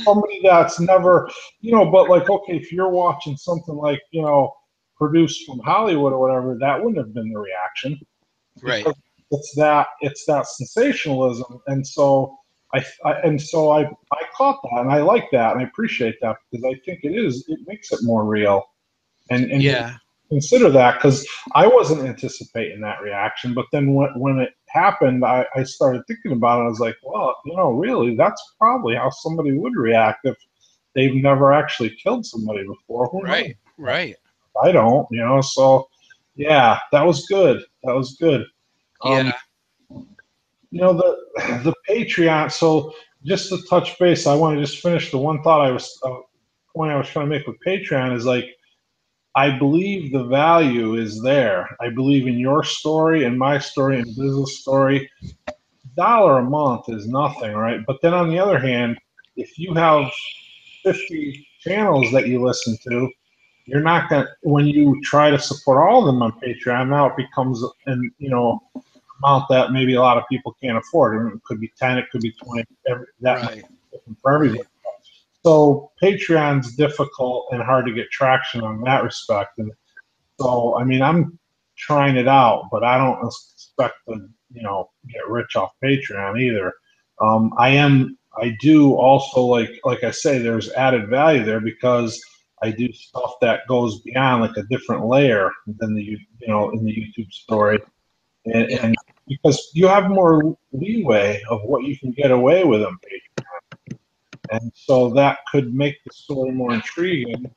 somebody that's never, but like, okay, if you're watching something like, produced from Hollywood or whatever, that wouldn't have been the reaction Right. because it's that sensationalism, and so I caught that, and I like that, and I appreciate that because I think it makes it more real, and Yeah. consider that because I wasn't anticipating that reaction, but then when it happened, I started thinking about it. I was like, well, really, that's probably how somebody would react if they've never actually killed somebody before. Who knows? Right. Right. I don't, so yeah, that was good. That was good. Yeah. The Patreon. So just to touch base, I want to just finish the one thought point I was trying to make with Patreon is like, I believe the value is there. I believe in your story and my story and business story. $1 a month is nothing, right? But then on the other hand, if you have 50 channels that you listen to, you're not going to, when you try to support all of them on Patreon, now it becomes an, amount that maybe a lot of people can't afford. I mean, it could be 10, it could be 20, that might Right. be different for everybody. Right. So Patreon's difficult and hard to get traction on that respect. And so, I mean, I'm trying it out, but I don't expect to, get rich off Patreon either. I do also like I say, there's added value there because I do stuff that goes beyond like a different layer than in the YouTube story, Yeah. and because you have more leeway of what you can get away with on Patreon, and so that could make the story more intriguing.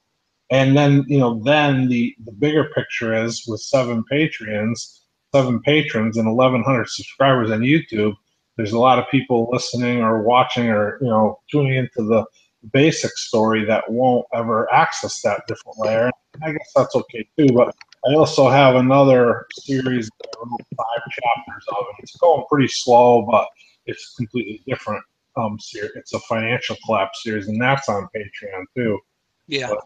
And then, then the bigger picture is with seven patrons and 1,100 subscribers on YouTube, there's a lot of people listening or watching or, tuning into the basic story that won't ever access that different layer. And I guess that's okay too, but I also have another series that I wrote 5 chapters of, and it's going pretty slow, but it's completely different series. It's a financial collapse series, and that's on Patreon too. Yeah. But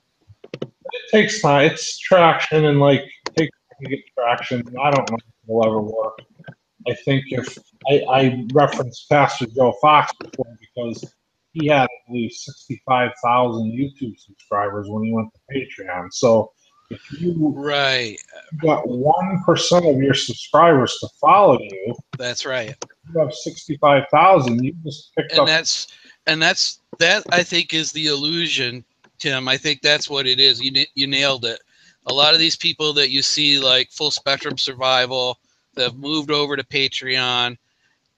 it takes time. It's traction and like it takes time to get traction. I don't know if it'll ever work. I think if I referenced Pastor Joe Fox before because he had, I believe, 65,000 YouTube subscribers when he went to Patreon. So if you Right. got 1% of your subscribers to follow you, That's right. you have 65,000. You just picked And up. that I think is the illusion, Tim. I think that's what it is. You nailed it. A lot of these people that you see, like Full Spectrum Survival, that have moved over to Patreon,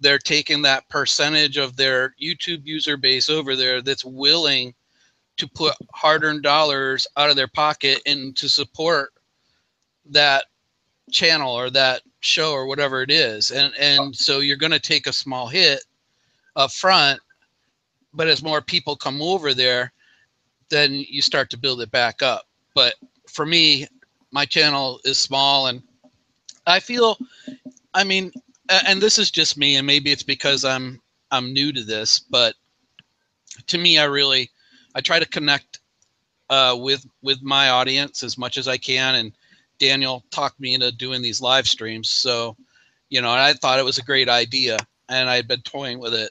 they're taking that percentage of their YouTube user base over there that's willing to put hard-earned dollars out of their pocket and to support that channel or that show or whatever it is. And so you're going to take a small hit up front, but as more people come over there, then you start to build it back up. But for me, my channel is small, and I feel, I mean, and this is just me, and maybe it's because I'm new to this, but to me, I try to connect with my audience as much as I can. And Daniel talked me into doing these live streams, so and I thought it was a great idea, and I had been toying with it,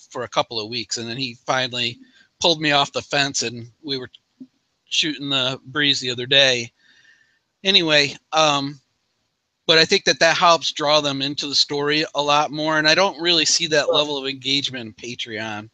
for a couple of weeks, and then he finally pulled me off the fence, and we were shooting the breeze the other day. Anyway, but I think that helps draw them into the story a lot more, and I don't really see that level of engagement in Patreon.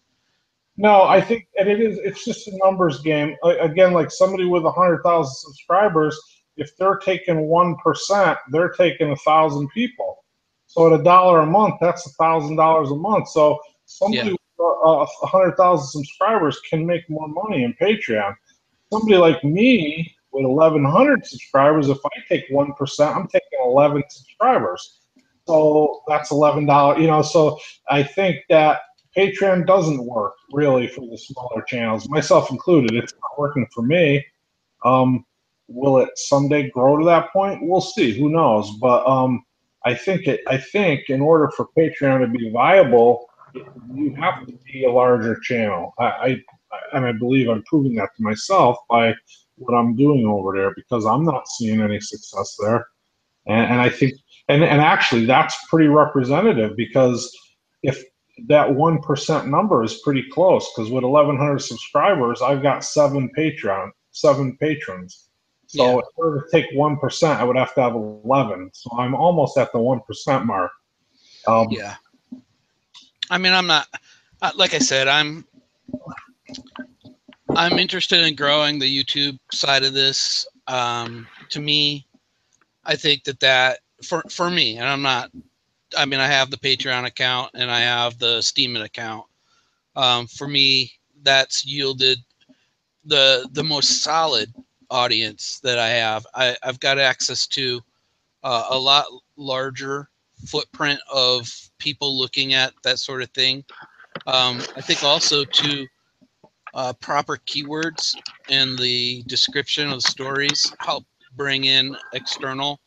No, I think, and it's just a numbers game. Again, like somebody with 100,000 subscribers, if they're taking 1%, they're taking 1,000 people. So at $1 a month, that's $1,000 a month. So somebody with 100,000 subscribers can make more money in Patreon. Somebody like me with 1,100 subscribers, if I take 1%, I'm taking 11 subscribers. So that's $11. So I think that Patreon doesn't work really for the smaller channels, myself included. It's not working for me. Will it someday grow to that point? We'll see. Who knows? But I think in order for Patreon to be viable, you have to be a larger channel. And I believe I'm proving that to myself by what I'm doing over there because I'm not seeing any success there. And I think, and actually that's pretty representative because if that 1% number is pretty close, because with 1,100 subscribers, I've got seven patrons. So Yeah. in order to take 1%, I would have to have 11. So I'm almost at the 1% mark. Yeah. I mean, I'm not, like I said, I'm interested in growing the YouTube side of this. To me, I think that for me, and I'm not, I mean, I have the Patreon account and I have the Steemit account. For me, that's yielded the most solid audience that I have. I've got access to a lot larger footprint of people looking at that sort of thing. I think also to proper keywords in the description of the stories help bring in external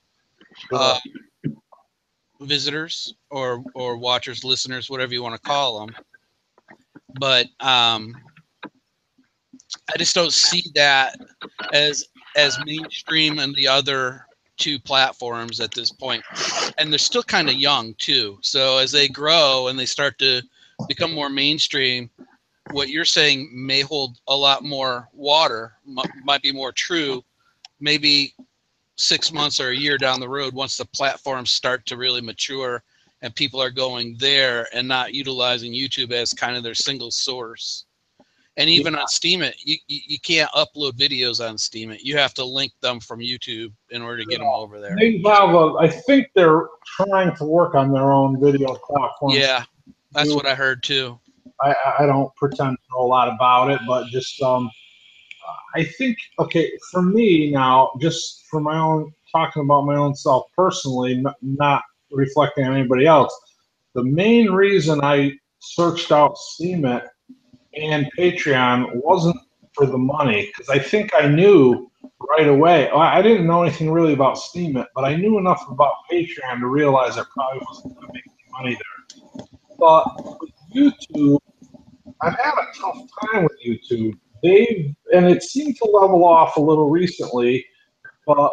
visitors or watchers, listeners, whatever you want to call them. But I just don't see that as mainstream in the other two platforms at this point. And they're still kind of young too. So as they grow and they start to become more mainstream, what you're saying may hold a lot more water, might be more true, maybe 6 months or a year down the road once the platforms start to really mature and people are going there and not utilizing YouTube as kind of their single source. And even on Steemit, you can't upload videos on Steemit. You have to link them from YouTube in order to get them over there. They have I think they're trying to work on their own video platform. Yeah, that's what I heard too. I don't pretend to know a lot about it, but just I think, okay, for me now, just for my own, talking about my own self personally, not reflecting on anybody else, the main reason I searched out Steemit and Patreon wasn't for the money, because I think I knew right away. I didn't know anything really about Steemit, but I knew enough about Patreon to realize I probably wasn't going to make any money there. But with YouTube, I've had a tough time with YouTube. And it seemed to level off a little recently, but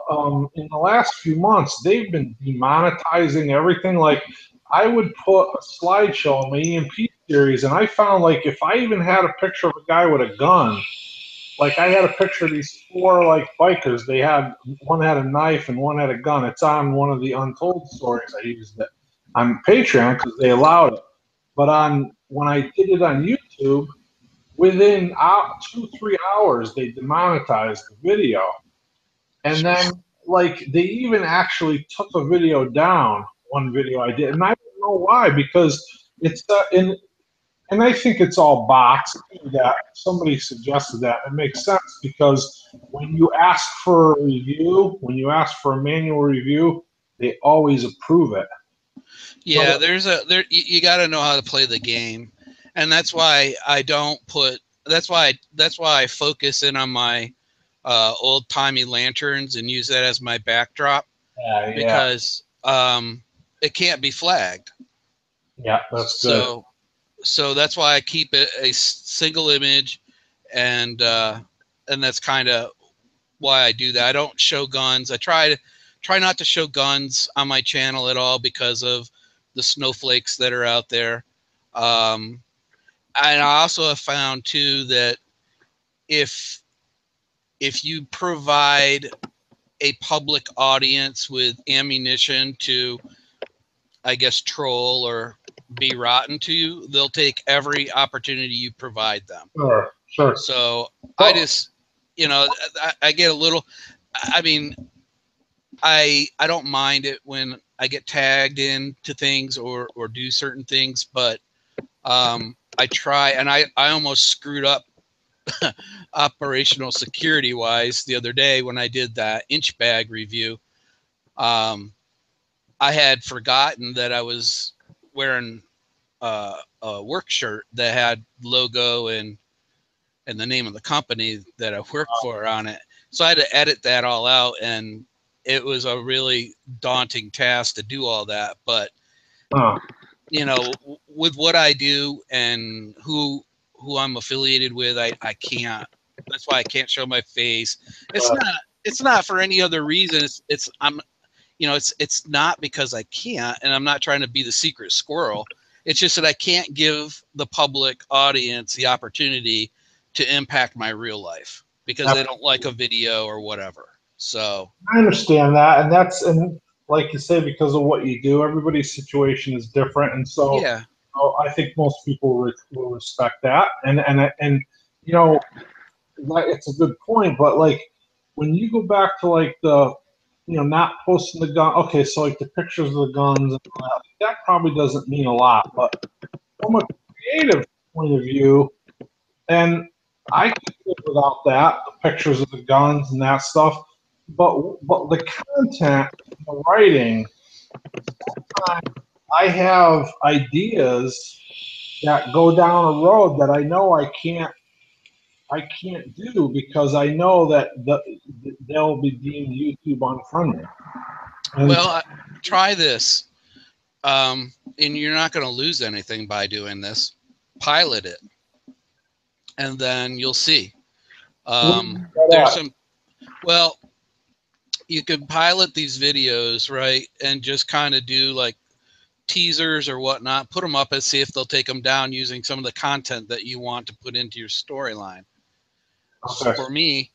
in the last few months, they've been demonetizing everything. Like, I would put a slideshow on my EMP series, and I found, like, if I even had a picture of a guy with a gun, like, I had a picture of these four, like, bikers. One had a knife and one had a gun. It's on one of the Untold stories. I used it on Patreon because they allowed it. But when I did it on YouTube, within 2-3 hours, they demonetized the video. And then, like, they even actually took a video down, one video I did. And I don't know why, because it's, and I think it's all bots. That somebody suggested that. It makes sense because when you ask for a review, when you ask for a manual review, they always approve it. Yeah, you got to know how to play the game, and that's why I don't put. That's why I focus in on my old timey lanterns and use that as my backdrop. Yeah. Because it can't be flagged. Yeah, that's good. So that's why I keep it a single image, and that's kind of why I do that. I don't show guns. I try not to show guns on my channel at all because of the snowflakes that are out there. And I also have found too that if you provide a public audience with ammunition to, I guess, troll or be rotten to you, they'll take every opportunity you provide them. Sure. So I just, I get a little, I mean, I don't mind it when I get tagged into things or do certain things, but I try, and I almost screwed up operational security wise the other day when I did that inch bag review. I had forgotten that I was wearing a work shirt that had logo and the name of the company that I work for on it. So I had to edit that all out, and it was a really daunting task to do all that. But with what I do and who I'm affiliated with, I can't That's why I can't show my face. It's not for any other reason. It's not because I can't, and I'm not trying to be the secret squirrel. It's just that I can't give the public audience the opportunity to impact my real life because they don't like a video or whatever. So I understand that, and like you say, because of what you do, everybody's situation is different, and so yeah, I think most people will respect that, and you know, it's a good point. But like when you go back to like the, not posting the gun. Okay, so like the pictures of the guns and all that, that probably doesn't mean a lot, but from a creative point of view, and I could live without that, the pictures of the guns and that stuff. But the content, the writing, sometimes I have ideas that go down a road that I know I can't do because I know that they'll be deemed YouTube unfriendly. And well, try this, and you're not going to lose anything by doing this. Pilot it, and then you'll see. There's some. Well, you could pilot these videos, right, and just kind of do like teasers or whatnot, put them up and see if they'll take them down using some of the content that you want to put into your storyline. Okay. For me,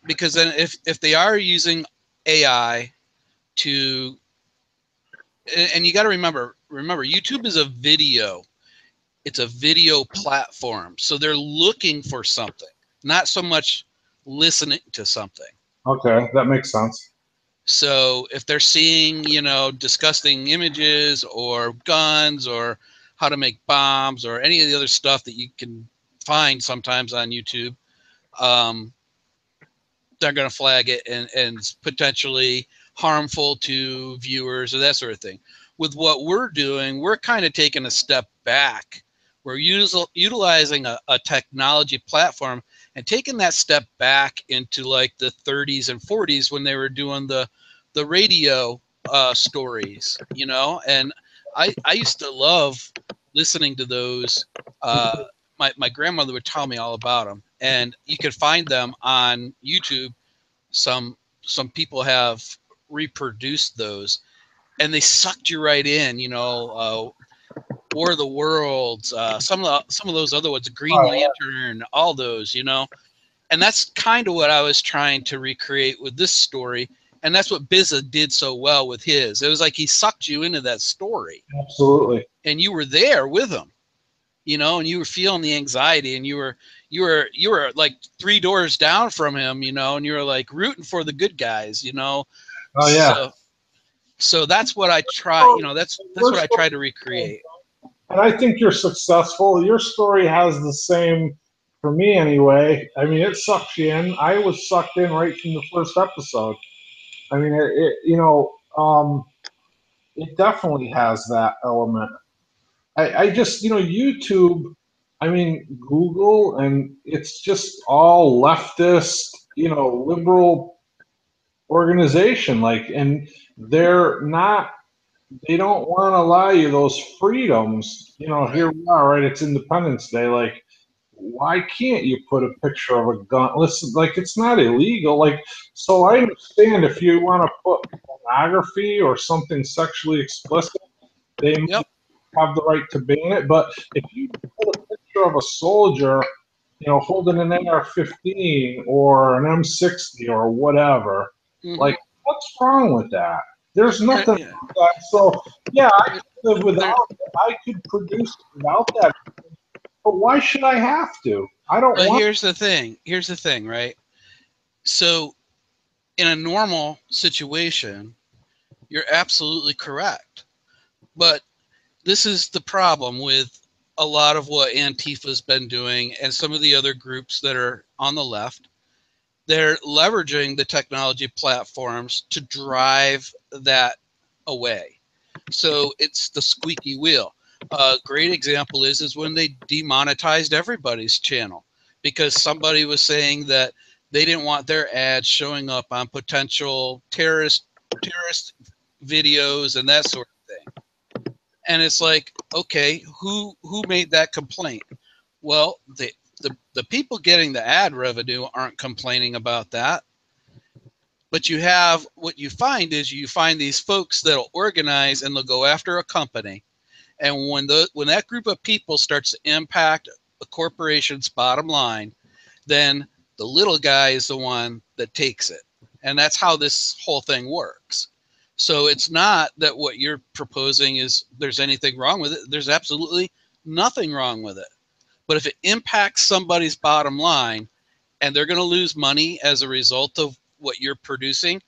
because then if they are using AI to, and you got to remember, YouTube is a video. It's a video platform. So they're looking for something, not so much listening to something. Okay, that makes sense. So if they're seeing, disgusting images or guns or how to make bombs or any of the other stuff that you can find sometimes on YouTube, they're going to flag it and potentially harmful to viewers or that sort of thing. With what we're doing, we're kind of taking a step back. We're utilizing a technology platform and taking that step back into like the 30s and 40s when they were doing the radio stories, and I used to love listening to those. My grandmother would tell me all about them, and you could find them on YouTube. Some people have reproduced those, and they sucked you right in. War of the Worlds, some of those other ones, Green Lantern, all those, and that's kind of what I was trying to recreate with this story. And that's what Bizza did so well with his. It was like he sucked you into that story. Absolutely. And you were there with him, and you were feeling the anxiety, and you were like 3 doors down from him, and you were like rooting for the good guys, Oh yeah. So that's what I try, that's what I try to recreate. And I think you're successful. Your story has the same, for me anyway. I mean, it sucks you in. I was sucked in right from the first episode. I mean, it definitely has that element. I just, YouTube, I mean, Google, and it's just all leftist, liberal organization. Like, and they don't want to allow you those freedoms. Here we are, right? It's Independence Day. Like, why can't you put a picture of a gun? Listen, like, it's not illegal. Like, so I understand if you want to put pornography or something sexually explicit, they might have the right to ban it. But if you put a picture of a soldier, holding an AR-15 or an M60 or whatever, like, what's wrong with that? There's nothing wrong with that. So, yeah, I could live without it. I could produce it without that. But why should I have to? I don't want. Here's the thing, right? So, in a normal situation, you're absolutely correct. But this is the problem with a lot of what Antifa's been doing and some of the other groups that are on the left. They're leveraging the technology platforms to drive that away. So it's the squeaky wheel. A great example is when they demonetized everybody's channel because somebody was saying that they didn't want their ads showing up on potential terrorist videos and that sort of thing. And it's like, okay, who made that complaint? Well, the people getting the ad revenue aren't complaining about that. But you have, what you find is you find these folks that'll organize and they'll go after a company. And when that group of people starts to impact a corporation's bottom line, then the little guy is the one that takes it. And that's how this whole thing works. So it's not that what you're proposing is there's anything wrong with it. There's absolutely nothing wrong with it. But if it impacts somebody's bottom line and they're going to lose money as a result of what you're producing,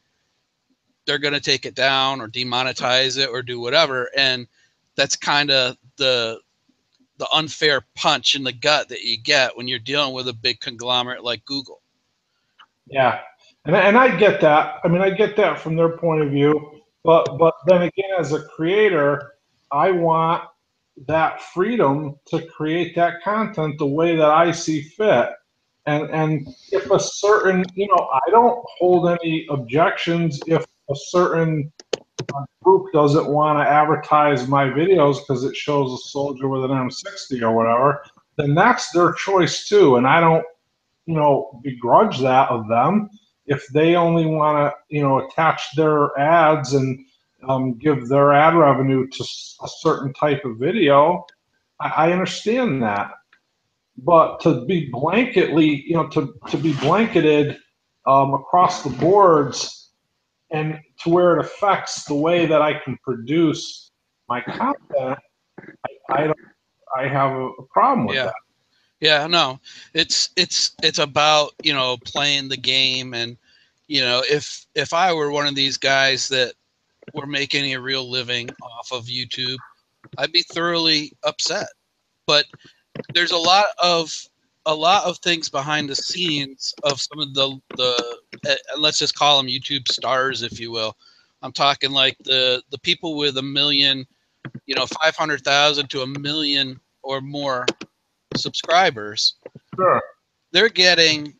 they're going to take it down or demonetize it or do whatever. And that's kind of the unfair punch in the gut that you get when you're dealing with a big conglomerate like Google. Yeah, and I get that. I mean, I get that from their point of view, but then again, as a creator, I want that freedom to create that content the way that I see fit. And if a certain, I don't hold any objections if a certain group doesn't want to advertise my videos because it shows a soldier with an M60 or whatever, then that's their choice too. And I don't, begrudge that of them. If they only want to, attach their ads and give their ad revenue to a certain type of video, I understand that. But to be blanketly, to be blanketed across the boards and to where it affects the way that I can produce my content, I have a problem with that. Yeah, no, it's about, playing the game. And, if I were one of these guys that were making a real living off of YouTube, I'd be thoroughly upset. But there's a lot of things behind the scenes of some of the let's just call them YouTube stars, if you will. I'm talking like the people with 1 million, 500,000 to 1 million or more subscribers. Sure. They're getting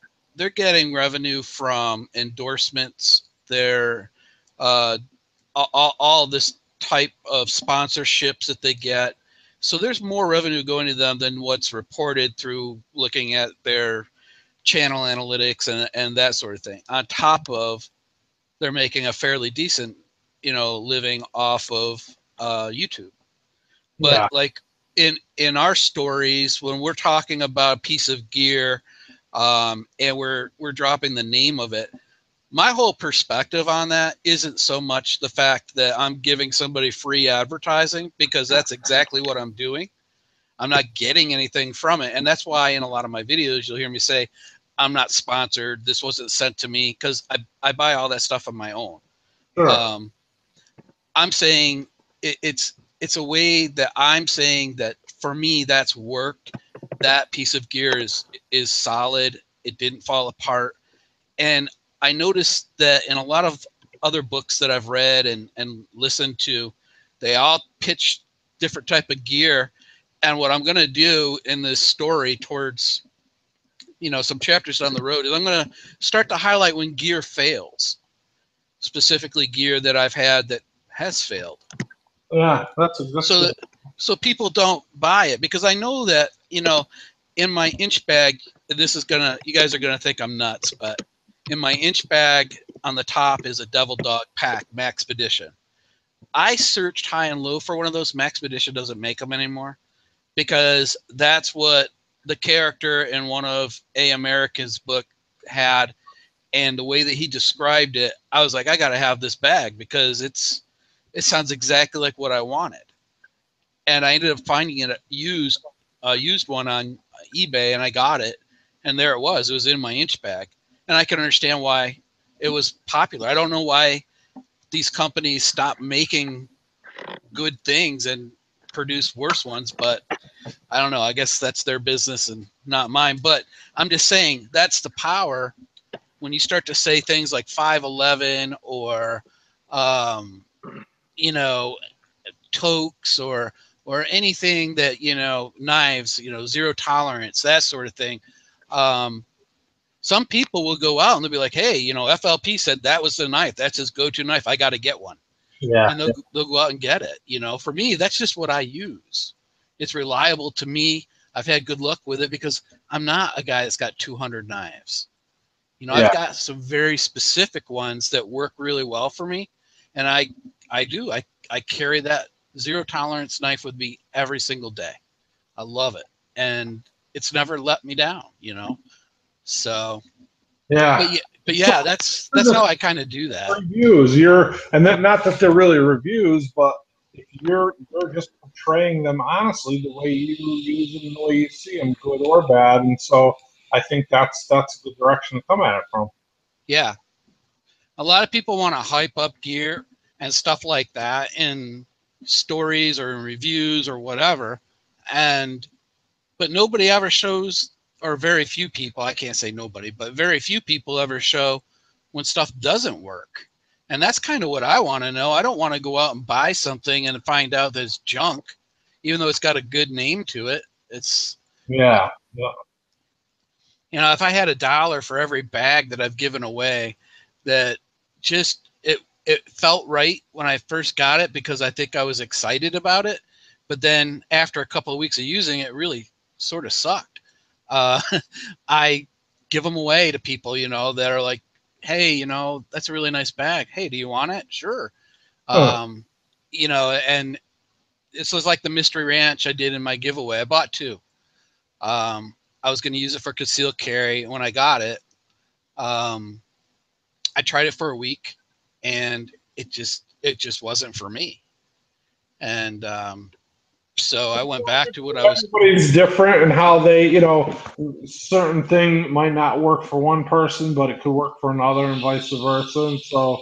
revenue from endorsements. They're all this type of sponsorships that they get. So there's more revenue going to them than what's reported through looking at their channel analytics and that sort of thing. On top of, they're making a fairly decent, living off of YouTube. But Yeah. like in our stories, when we're talking about a piece of gear, and we're dropping the name of it, my whole perspective on that isn't so much the fact that I'm giving somebody free advertising, because that's exactly what I'm doing. I'm not getting anything from it. And that's why in a lot of my videos, you'll hear me say, I'm not sponsored. This wasn't sent to me, because I buy all that stuff on my own. Sure. I'm saying it's a way that I'm saying that for me, that's worked. That piece of gear is solid. It didn't fall apart. And I noticed that in a lot of other books that I've read and listened to, they all pitch different type of gear. And what I'm going to do in this story towards, some chapters down the road, is I'm going to start to highlight when gear fails, specifically gear that I've had that has failed. Yeah, that's so people don't buy it, because I know that, in my inch bag, you guys are gonna think I'm nuts, but in my inch bag on the top is a Devil Dog pack, Maxpedition. I searched high and low for one of those. Maxpedition doesn't make them anymore, because that's what the character in one of A. America's book had. And the way that he described it, I was like, I got to have this bag, because it sounds exactly like what I wanted. And I ended up finding it used one on eBay, and I got it, and there it was. It was in my inch bag, and I can understand why it was popular. I don't know why these companies stopped making good things and produce worse ones, but I don't know. I guess that's their business and not mine. But I'm just saying, that's the power when you start to say things like 511 or tokes or anything that, knives, zero tolerance, that sort of thing. Some people will go out and they'll be like, hey, FLP said that was the knife. That's his go-to knife. I got to get one. Yeah. And they'll go out and get it. For me, that's just what I use. It's reliable to me. I've had good luck with it because I'm not a guy that's got 200 knives. You know, Yeah. I've got some very specific ones that work really well for me, and I carry that zero tolerance knife with me every single day. I love it, and it's never let me down. You know, so Yeah. but yeah, that's how I kind of do that. Reviews, and then not that they're really reviews, but if you're just portraying them honestly, the way you use them, the way you see them, good or bad, and so I think that's a good direction to come at it from. Yeah, a lot of people want to hype up gear and stuff like that in stories or in reviews or whatever, but nobody ever shows, or very few people, I can't say nobody, but very few people ever show when stuff doesn't work. And that's kind of what I want to know. I don't want to go out and buy something and find out that it's junk, even though it's got a good name to it. It's, yeah. you know, if I had $1 for every bag that I've given away, that just it felt right when I first got it because I think I was excited about it. But then after a couple of weeks of using it, it really sort of sucked. I give them away to people, you know, that are like, hey, you know, that's a really nice bag. Hey, do you want it? Sure. You know, and this was like the mystery ranch I did in my giveaway. I bought 2. I was going to use it for concealed carry. When I got it, I tried it for a week, and it just wasn't for me. And so I went back to what I was. Everybody's different and how they, certain thing might not work for one person, but it could work for another, and vice versa. And so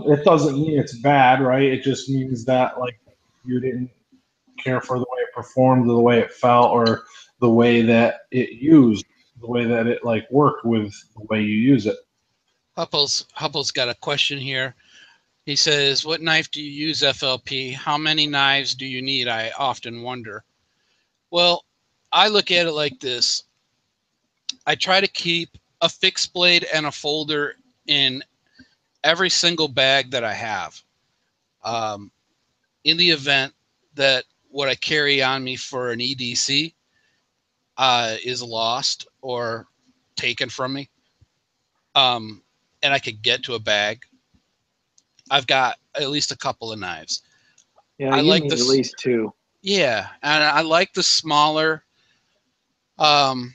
it doesn't mean it's bad, right? It just means that like you didn't care for the way it performed, or the way it felt, or the way that it used, the way that it like worked with the way you use it. Hupple's got a question here. He says, "What knife do you use, FLP? How many knives do you need? I often wonder." Well, I look at it like this. I try to keep a fixed blade and a folder in every single bag that I have. In the event that what I carry on me for an EDC is lost or taken from me, and I could get to a bag, I've got at least a couple of knives. Yeah, I you like need this. at least 2. Yeah, and I like the smaller. I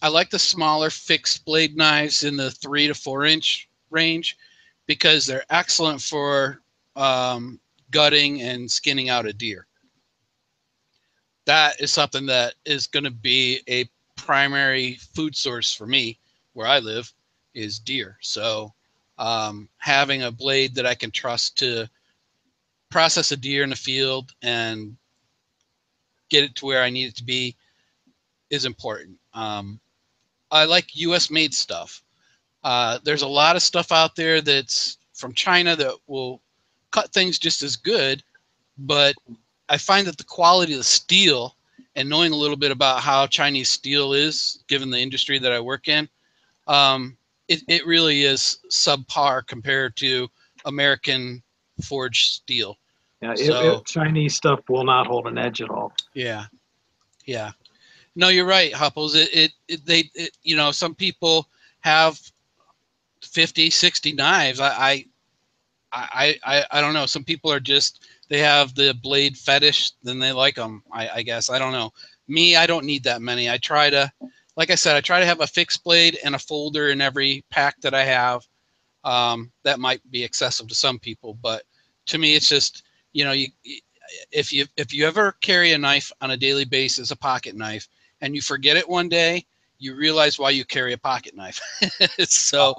like the smaller fixed blade knives in the 3 to 4 inch range because they're excellent for gutting and skinning out a deer. That is something that is going to be a primary food source for me where I live is deer. So having a blade that I can trust to process a deer in the field and get it to where I need it to be is important. I like U.S. made stuff. There's a lot of stuff out there that's from China that will cut things just as good, but I find that the quality of the steel, and knowing a little bit about how Chinese steel is, given the industry that I work in, it really is subpar compared to American forged steel. Yeah, So Chinese stuff will not hold an edge at all. yeah, yeah. No, you're right, Hupples. You know, some people have 50, 60 knives. I don't know. Some people are just, they have the blade fetish, then they like them. I guess. I don't know. Me, I don't need that many. I try to, like I said, I try to have a fixed blade and a folder in every pack that I have. That might be excessive to some people, but to me, it's just, you know, if you ever carry a knife on a daily basis, a pocket knife, and you forget it one day, you realize why you carry a pocket knife. So,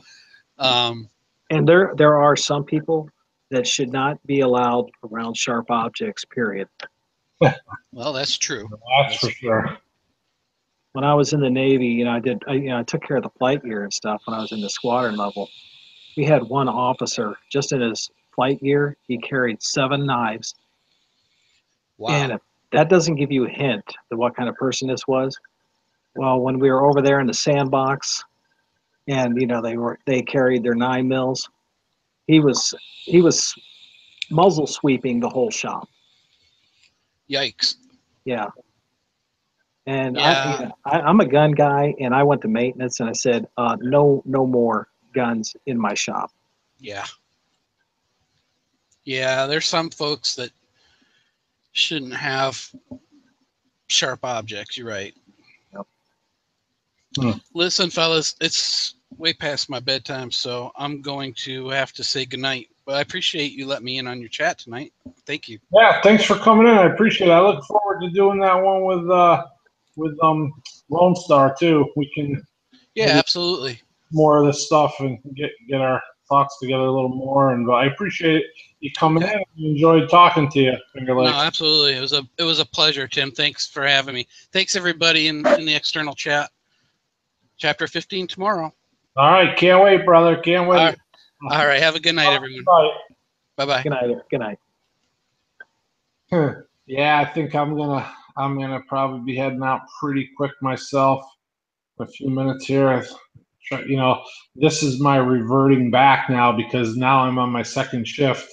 And there are some people that should not be allowed around sharp objects, period. well, that's true. That's for sure. When I was in the Navy, I took care of the flight gear and stuff when I was in the squadron level. We had one officer, just in his flight gear, he carried 7 knives. Wow. And if that doesn't give you a hint of what kind of person this was, well, when we were over there in the sandbox, and they carried their 9 mils, he was muzzle sweeping the whole shop. Yikes. Yeah. And Yeah. I'm a gun guy, and I went to maintenance, and I said, no more guns in my shop. Yeah. Yeah, there's some folks that shouldn't have sharp objects. You're right. Yep. Listen, fellas, it's way past my bedtime, so I'm going to have to say goodnight. But I appreciate you letting me in on your chat tonight. Thank you. Yeah, thanks for coming in. I appreciate it. I look forward to doing that one with Lone Star too. We can Yeah, maybe absolutely. more of this stuff and get our thoughts together a little more. And I appreciate you coming Okay. in. I enjoyed talking to you, Finger No, Lakes. absolutely. It was a pleasure, Tim. Thanks for having me. Thanks everybody in the external chat. Chapter 15 tomorrow. All right, can't wait, brother. Can't wait. All right. Have a good night, everyone. Bye bye. Good night. Good night. Yeah, I think I'm gonna probably be heading out pretty quick myself. A few minutes here. You know, this is my reverting back now because now I'm on my second shift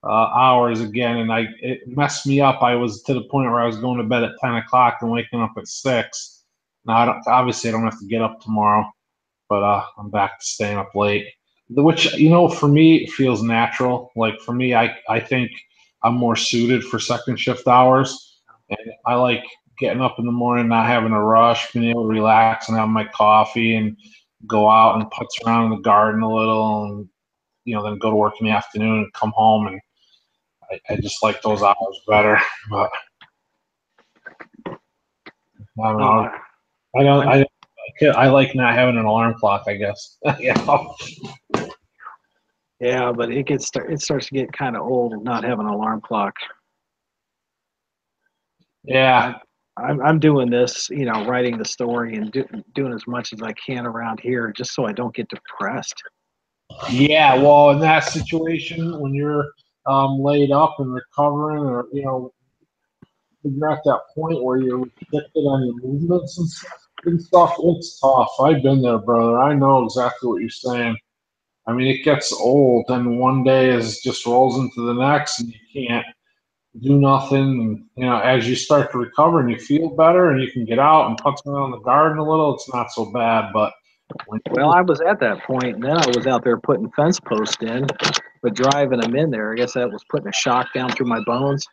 hours again, and it messed me up. I was to the point where I was going to bed at 10 o'clock and waking up at 6. Now, obviously, I don't have to get up tomorrow, but I'm back to staying up late. Which, for me, it feels natural. Like for me, I think I'm more suited for second shift hours, and I like getting up in the morning, not having a rush, being able to relax and have my coffee and go out and putz around in the garden a little, and then go to work in the afternoon and come home, and I just like those hours better. But I don't know. I like not having an alarm clock, I guess. Yeah, but it starts to get kind of old not having an alarm clock. Yeah. I'm doing this, writing the story and doing as much as I can around here just so I don't get depressed. Yeah, well, in that situation, when you're laid up and recovering, or you're at that point where you're restricted on your movements and stuff, it's tough. I've been there, brother. I know exactly what you're saying. I mean, it gets old, and one day is just rolls into the next, and you can't do nothing. And as you start to recover and you feel better, and you can get out and putz around the garden a little, it's not so bad. But well, I was at that point, and then I was out there putting fence posts in, but driving them in there, I guess that was putting a shock down through my bones.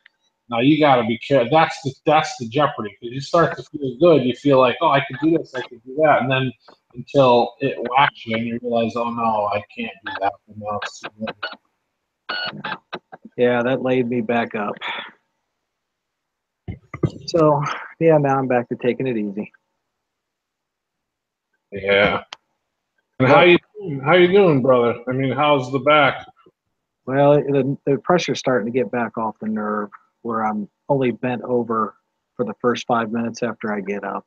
now you got to be careful. That's the jeopardy, because you start to feel good. You feel like, oh, I can do this, I can do that, and then until it whacks you and you realize, oh no, I can't do that. No, it's too late. Yeah, that laid me back up. So yeah, now I'm back to taking it easy. Yeah. And how you doing, brother? I mean, how's the back? Well, the pressure's starting to get back off the nerve where I'm only bent over for the first 5 minutes after I get up.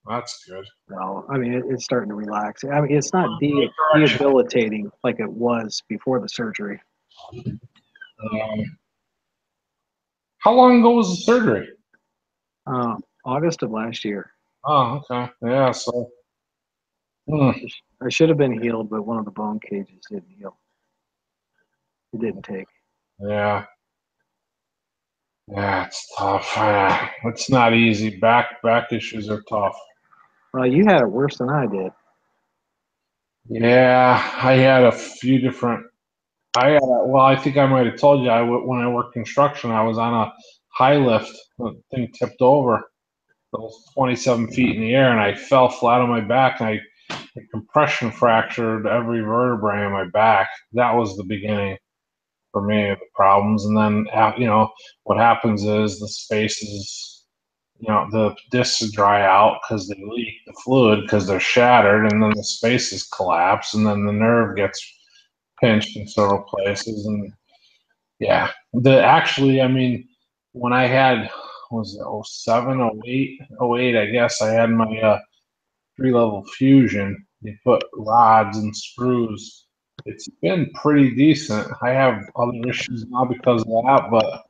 That's good. So, I mean, it's starting to relax. I mean, it's not debilitating like it was before the surgery. How long ago was the surgery? August of last year. Oh, okay. Yeah, so. I should have been healed, but one of the bone cages didn't heal. It didn't take. Yeah. Yeah, it's tough. It's not easy. Back issues are tough. Well, you had it worse than I did. Yeah, I had a few different. I think I might have told you. When I worked construction, I was on a high lift. The thing tipped over. It was 27 feet in the air, and I fell flat on my back, and I compression fractured every vertebrae in my back. That was the beginning for me of the problems. And then, what happens is the spaces, the discs dry out because they leak the fluid because they're shattered, and then the spaces collapse, and then the nerve gets pinched in several places. And yeah, I mean, when I had, was it 07, 08, I guess, I had my 3-level fusion. They put rods and screws. It's been pretty decent. I have other issues now because of that, but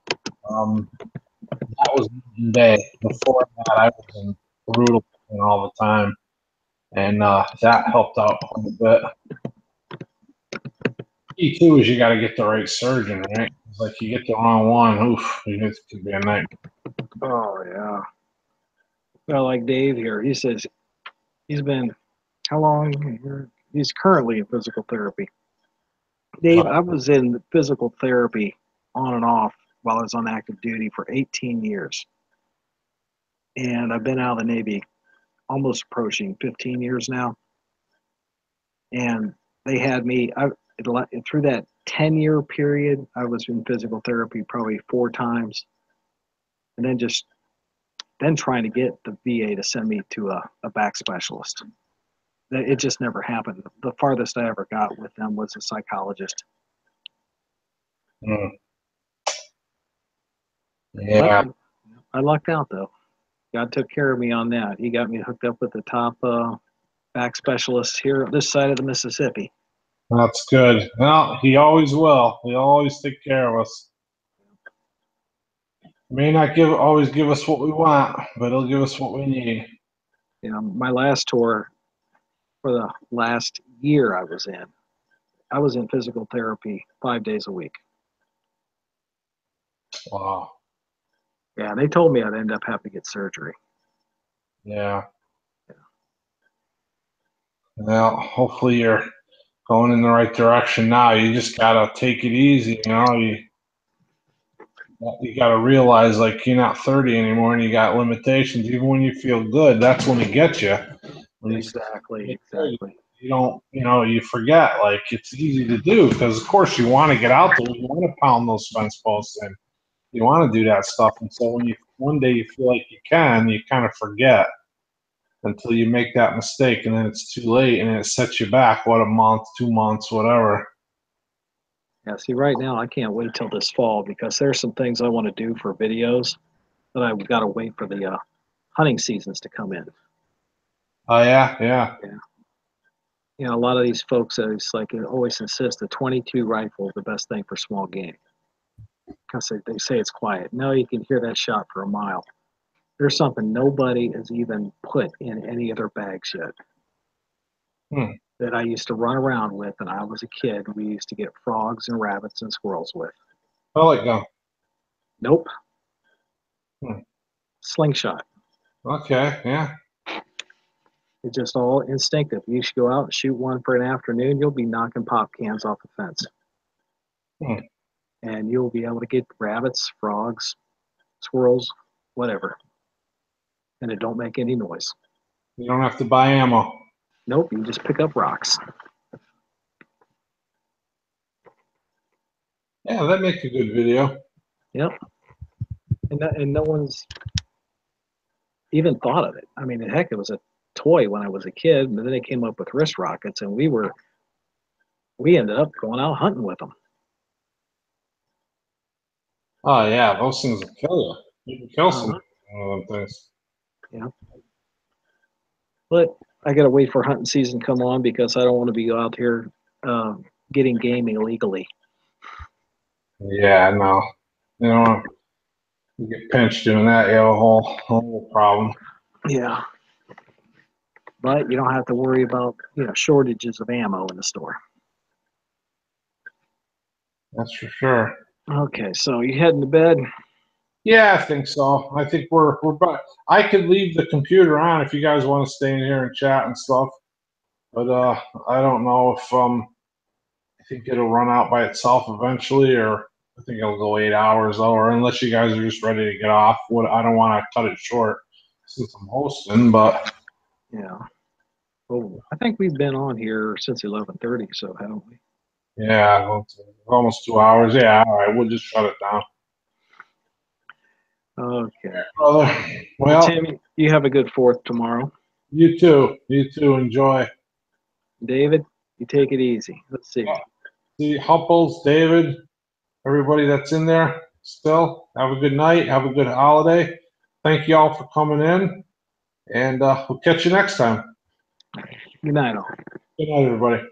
that was one day. Before that, I was in brutal pain all the time, and that helped out quite a bit. Key too is you got to get the right surgeon, right? It's like you get the wrong one, oof, it could be a nightmare. Oh yeah. like Dave here. He says he's been how long? He's currently in physical therapy. Dave, I was in physical therapy on and off while I was on active duty for 18 years. And I've been out of the Navy almost approaching 15 years now. And they had me, through that 10-year period, I was in physical therapy probably 4 times. And then trying to get the VA to send me to a back specialist. It just never happened. The farthest I ever got with them was a psychologist. Yeah. But I lucked out, though. God took care of me on that. He got me hooked up with the top back specialists here on this side of the Mississippi. That's good. Well, he always will. He'll always take care of us. May not always give us what we want, but he'll give us what we need. You know, my last tour for the last year I was in physical therapy 5 days a week. Wow. Yeah, they told me I'd end up having to get surgery. Yeah. Well, hopefully you're going in the right direction now. You just gotta take it easy, you know. You gotta realize, like, you're not 30 anymore, and you got limitations. Even when you feel good, that's when it gets you. Exactly. You don't, you forget. Like, it's easy to do because, of course, you want to get out there. You want to pound those fence posts in. You want to do that stuff. And so when one day you feel like you can, you kind of forget until you make that mistake, and then it's too late, and it sets you back, what, a month, 2 months, whatever. Yeah, see, right now I can't wait till this fall because there's some things I want to do for videos that I've got to wait for the hunting seasons to come in. Oh, yeah. You know, a lot of these folks always insist the 22 rifle is the best thing for small game because they say it's quiet. No, you can hear that shot for a mile. There's something nobody has even put in any of their bags yet that I used to run around with when I was a kid. We used to get frogs and rabbits and squirrels with. Pellet gun. Nope. Slingshot. Okay, yeah. It's just all instinctive. You should go out and shoot one for an afternoon. You'll be knocking pop cans off the fence. And you'll be able to get rabbits, frogs, squirrels, whatever. And it don't make any noise. You don't have to buy ammo. Nope, you just pick up rocks. Yeah, that makes a good video. Yep. And no one's even thought of it. I mean, heck, it was a toy when I was a kid, and then they came up with wrist rockets, and we ended up going out hunting with them. Oh, yeah, those things will kill you. You can kill some one of them things. Yeah. But I got to wait for hunting season to come on because I don't want to be out here getting game illegally. Yeah, no. You get pinched doing that, you have a whole problem. Yeah. But you don't have to worry about, shortages of ammo in the store. That's for sure. Okay, so you heading to bed? Yeah, I think so. I think we're back. I could leave the computer on if you guys want to stay in here and chat and stuff. But I don't know if I think it'll run out by itself eventually, or I think it'll go 8 hours, or unless you guys are just ready to get off. I don't want to cut it short since I'm hosting, but yeah. Oh, I think we've been on here since 11:30, so haven't we? Yeah, almost 2 hours. Yeah, all right, we'll just shut it down. Okay. Brother. Well, Tim, you have a good 4th tomorrow. You too. Enjoy. David, you take it easy. Let's see. See, Hupples, David, everybody that's in there still, have a good night. Have a good holiday. Thank you all for coming in, and we'll catch you next time. Good night, all. Good night, everybody.